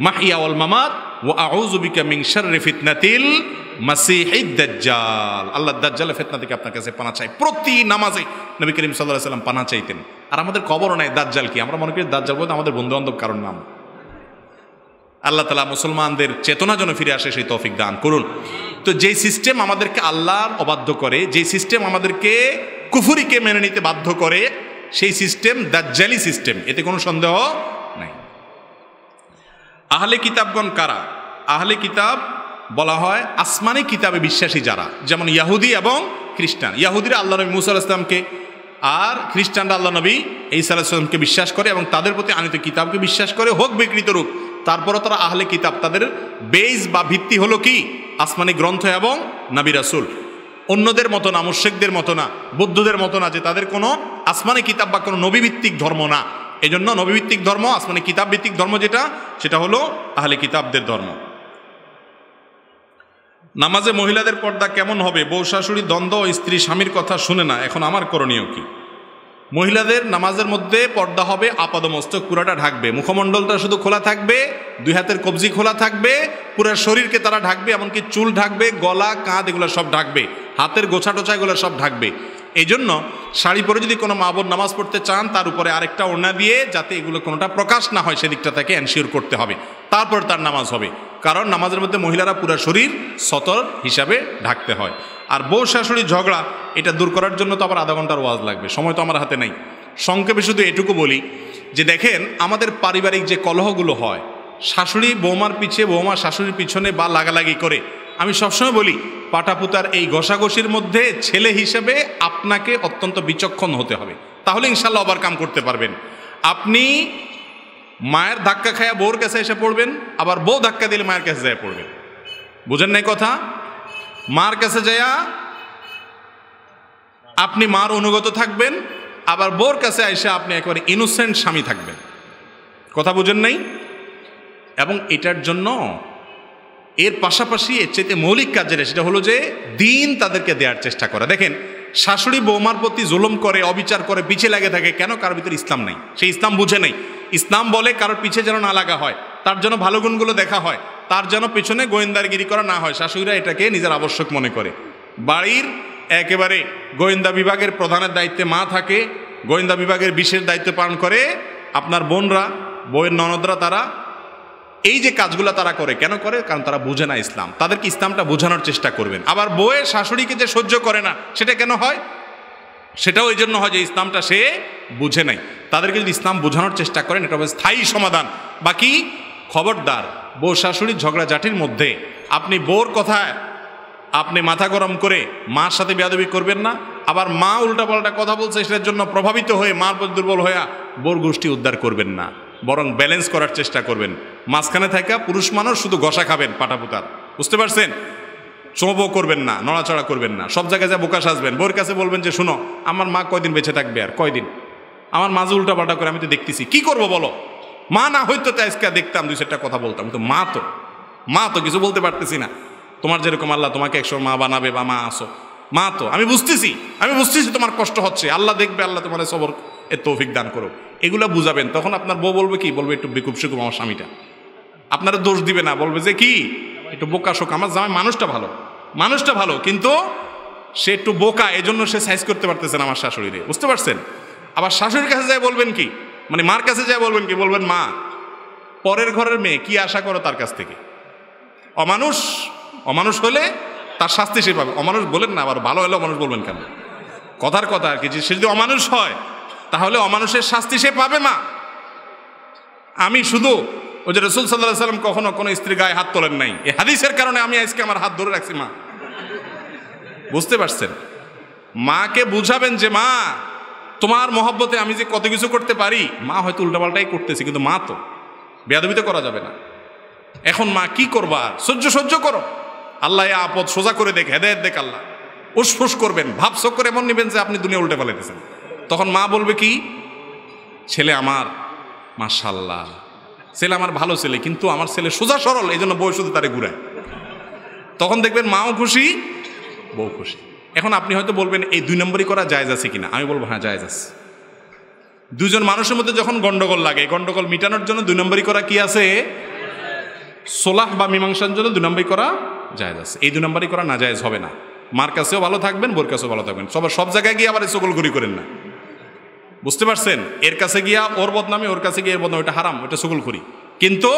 মাহইয়া ওয়াল মামাত ওয়া আউযু বিকা মিন শাররি ফিতনাতিল মাসিহিদ দাজ্জাল। আল্লাহ দাজ্জালের ফিতনা থেকে আপনার কাছে পানা চাই। প্রতি নামাজে নবী করিম সাল্লাল্লাহু আলাইহি ওয়াসাল্লাম পানা চাইতেন। আর আমাদের খবরও নাই দাজ্জাল কি। আমরা মনে করি দাজ্জাল বলতে আমাদের বন্ধু বান্ধব কারণ নাম। আল্লাহ তাআলা মুসলমানদের চেতনা যেন ফিরে আসে সেই তৌফিক দান করুন। তো যেই সিস্টেম আমাদেরকে আল্লাহর অবাধ্য করে, যেই সিস্টেম আমাদেরকে কুফরিকে মেনে নিতে বাধ্য করে, সেই সিস্টেম দাজ্জালি সিস্টেম, এতে কোনো সন্দেহ নাই। আহলে কিতাবগণ কারা? আহলে কিতাব বলা হয় আসমানি কিতাবে বিশ্বাসী যারা, যেমন ইয়াহুদি এবং খ্রিস্টান। ইয়াহুদিরা আল্লাহ নবী মুসা আলাইহিস সালামকে, আর খ্রিস্টানরা আল্লাহ নবী ঈসা আলাইহিস সালামকে বিশ্বাস করে এবং তাদের প্রতি আনিত কিতাবকে বিশ্বাস করে, হোক বিকৃত রূপ। তারপরও তারা আহলে কিতাব, তাদের বেজ বা ভিত্তি হলো কি? আসমানি গ্রন্থ এবং নবী রাসূল। অন্যদের মতো না, মুশরিকদের মতো না, বৌদ্ধদের মতো না যে তাদের কোনো আসমানি কিতাব বা কোনো নবীভিত্তিক ধর্ম না। এই জন্য নবীভিত্তিক ধর্ম, আসমানি কিতাব ভিত্তিক ধর্ম যেটা, সেটা হলো আহলে কিতাবদের ধর্ম। নামাজে মহিলাদের পর্দা কেমন হবে? বউ শাশুড়ি দ্বন্দ্ব, স্ত্রী স্বামীর কথা শুনে না, এখন আমার করণীয় কি? মহিলাদের নামাজের মধ্যে পর্দা হবে আপাদমস্তক, পুরাটা ঢাকবে, মুখমণ্ডলটা শুধু খোলা থাকবে, দুই হাতের কবজি খোলা থাকবে, পুরো শরীরকে তারা ঢাকবে, এমনকি চুল ঢাকবে, গলা কাঁধ এগুলো সব ঢাকবে, হাতের গোছা টোছা এগুলো সব ঢাকবে। এই জন্য শাড়ি পরে যদি কোনো মা বোন নামাজ পড়তে চান, তার উপরে আরেকটা ওড়না দিয়ে যাতে এগুলো কোনোটা প্রকাশ না হয় সেদিকটা তাকে এনশিওর করতে হবে, তারপর তার নামাজ হবে। কারণ নামাজের মধ্যে মহিলারা পুরো শরীর সতর হিসাবে ঢাকতে হয়। আর বউ শাশুড়ি ঝগড়া এটা দূর করার জন্য তো আবার আধা ঘন্টার ওয়াজ লাগবে, সময় তো আমার হাতে নাই। সংক্ষেপে শুধু এটুকু বলি যে দেখেন আমাদের পারিবারিক যে কলহগুলো হয়, শাশুড়ি বৌমার পিছে, বৌমা শাশুড়ির পিছনে বা লাগালাগি করে, আমি সবসময় বলি পাটাপুতার এই ঘষাঘষির মধ্যে ছেলে হিসেবে আপনাকে অত্যন্ত বিচক্ষণ হতে হবে, তাহলে ইনশাল্লাহ ওভারকাম করতে পারবেন। আপনি মায়ের ধাক্কা খায়া বউর কাছে এসে পড়বেন, আবার বউ ধাক্কা দিলে মায়ের কাছে যায় পড়বেন। বুঝেন নাই কথা? মার কাছে যায়া আপনি মার অনুগত থাকবেন, আবার বউর কাছে এসে আপনি একেবারে ইনোসেন্ট স্বামী থাকবেন। কথা বুঝেন নাই? এবং এটার জন্য এর পাশাপাশি এর চাইতে মৌলিক কাজ যেটা, সেটা হলো যে দিন তাদেরকে দেওয়ার চেষ্টা করা। দেখেন শাশুড়ি বৌমার প্রতি জুলুম করে, অবিচার করে, পিছে লাগে থাকে কেন? কারোর ভিতরে ইসলাম নাই, সেই ইসলাম বুঝে নেই। ইসলাম বলে কারোর পিছে যেন না লাগা হয়, তার জন্য ভালো গুণগুলো দেখা হয়, তার যেন পেছনে গোয়েন্দারগিরি করা না হয়। শাশুড়িরা এটাকে নিজের আবশ্যক মনে করে। বাড়ির একেবারে গোয়েন্দা বিভাগের প্রধানের দায়িত্বে মা থাকে, গোয়েন্দা বিভাগের বিশেষ দায়িত্ব পালন করে আপনার বোনরা, বউয়ের ননদরা। তারা এই যে কাজগুলো তারা করে কেন করে? কারণ তারা বুঝে না ইসলাম। তাদেরকে ইসলামটা বোঝানোর চেষ্টা করবেন। আবার বউয়ের শাশুড়িকে যে সহ্য করে না, সেটা কেন হয়? সেটাও এই জন্য হয় যে ইসলামটা সে বুঝে নাই। তাদেরকে যদি ইসলাম বোঝানোর চেষ্টা করেন, এটা হবে স্থায়ী সমাধান। বাকি খবরদার বউ শাশুড়ির ঝগড়াঝাটির মধ্যে আপনি বউর কথায় আপনি মাথা গরম করে মার সাথে বেয়াদবি করবেন না। আবার মা উল্টাপাল্টা কথা বলছে সেটার জন্য প্রভাবিত হয়ে মার প্রতি দুর্বল হয়ে বউর গোষ্ঠী উদ্ধার করবেন না, বরং ব্যালেন্স করার চেষ্টা করবেন। মাঝখানে থাকা পুরুষ মানুষ শুধু ঘষা খাবেন পাটাপুতার, বুঝতে পারছেন? চোঁবো করবেন না, নড়াচড়া করবেন না, সব জায়গায় যা বোকা সাজবেন। বউর কাছে বলবেন যে শুনো, আমার মা কয়দিন বেঁচে থাকবে, আর কয়দিন? আমার মাঝে উল্টাপাল্টা করে আমি তো দেখতেছি, কি করবো বলো? মা না হয়তো তাই আজকে দেখতাম, দুই চারটা কথা বলতাম, কিন্তু মা তো কিছু বলতে পারতেছি না। তোমার যেরকম আল্লাহ তোমাকে একশো মা বানাবে বা মা আসো, মা তো আমি বুঝতেছি তোমার কষ্ট হচ্ছে, আল্লাহ দেখবে, আল্লাহ তোমার সবর এর তৌফিক দান করো, এগুলা বুঝাবেন। তখন আপনার বউ বলবে কি? বলবে একটু বেকুব সেকুব আমার স্বামীটা, আপনারা দোষ দিবে না, বলবে যে কি একটু বোকা শোক, আমার জামাই মানুষটা ভালো কিন্তু সে একটু বোকা, এজন্য সে সাইজ করতে পারতেছে না আমার শাশুড়িরে, বুঝতে পারছেন? আবার শাশুড়ির কাছে যায় বলবেন কি, মানে মার কাছে যায় বলবেন কি? বলবেন মা, পরের ঘরের মেয়ে কি আশা করো তার কাছ থেকে? অমানুষ হলে তার শাস্তি সে পাবে। অমানুষ বলেন না, আবার ভালো হলে অমানুষ বলবেন কেন? কথার কথা আর কি, সে যদি অমানুষ হয় তাহলে অমানুষের শাস্তি সে পাবে। মা, আমি শুধু ওই যে রাসূল সাল্লাল্লাহু আলাইহি ওয়াসাল্লাম কখনো কোনো স্ত্রীর গায়ে হাত তোলেন নাই, এই হাদিসের কারণে আমি আজকে আমার হাত ধরে রাখছি। মা, বুঝতে পারছেন? মাকে বুঝাবেন যে মা, তোমার মহব্বতে আমি যে কত কিছু করতে পারি, মা হয়তো উল্টাপাল্টাই করতেছি, কিন্তু মা তো বেয়াদবি তো করা যাবে না। এখন মা কি করবা? সহ্য করো, আল্লাহ আপদ সোজা করে দেখ, হেদায়েত দেখ আল্লাহ। উসফুস করবেন, ভাবছ করে এমন নিবেন যে আপনি দুনিয়া উল্টে ফেলাইতেছেন। তখন মা বলবে কি? ছেলে আমার মাশাআল্লাহ, ছেলে আমার ভালো ছেলে, কিন্তু আমার ছেলে সোজা সরল, এই জন্য বউ শুধু তারে ঘুরায়। তখন দেখবেন মাও খুশি, বউ খুশি। এখন আপনি হয়তো বলবেন এই 2 নম্বরই করা জায়েজ আছে কিনা? আমি বলবো হ্যাঁ, জায়েজ আছে। দুজন মানুষের মধ্যে যখন গন্ডগোল লাগে, গন্ডগোল মিটানোর জন্য 2 নম্বরই করা কি আছে? সোলাহ বা মীমাংসার জন্য 2 নম্বরই করা জায়েজ আছে। এই 2 নম্বরই করা না জায়েজ হবে না। মার কাছেও ভালো থাকবেন, বোর কাছেও ভালো থাকবেন। সব জায়গায় গিয়ে আবার সকলগুরি করেন না, বুঝতে পারছেন? এর কাছে গিয়া ওর বদনামি, ওর কাছে গিয়ে এর বদনামি, ওটা হারাম, ওটা সকলগুরি। কিন্তু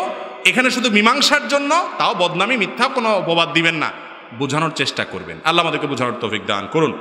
এখানে শুধু মীমাংসার জন্য, তাও বদনামি মিথ্যা কোনো অপবাদ দিবেন না, বোঝানোর চেষ্টা করবেন। আল্লাহ আমাদেরকে বোঝানোর তৌফিক দান করুন।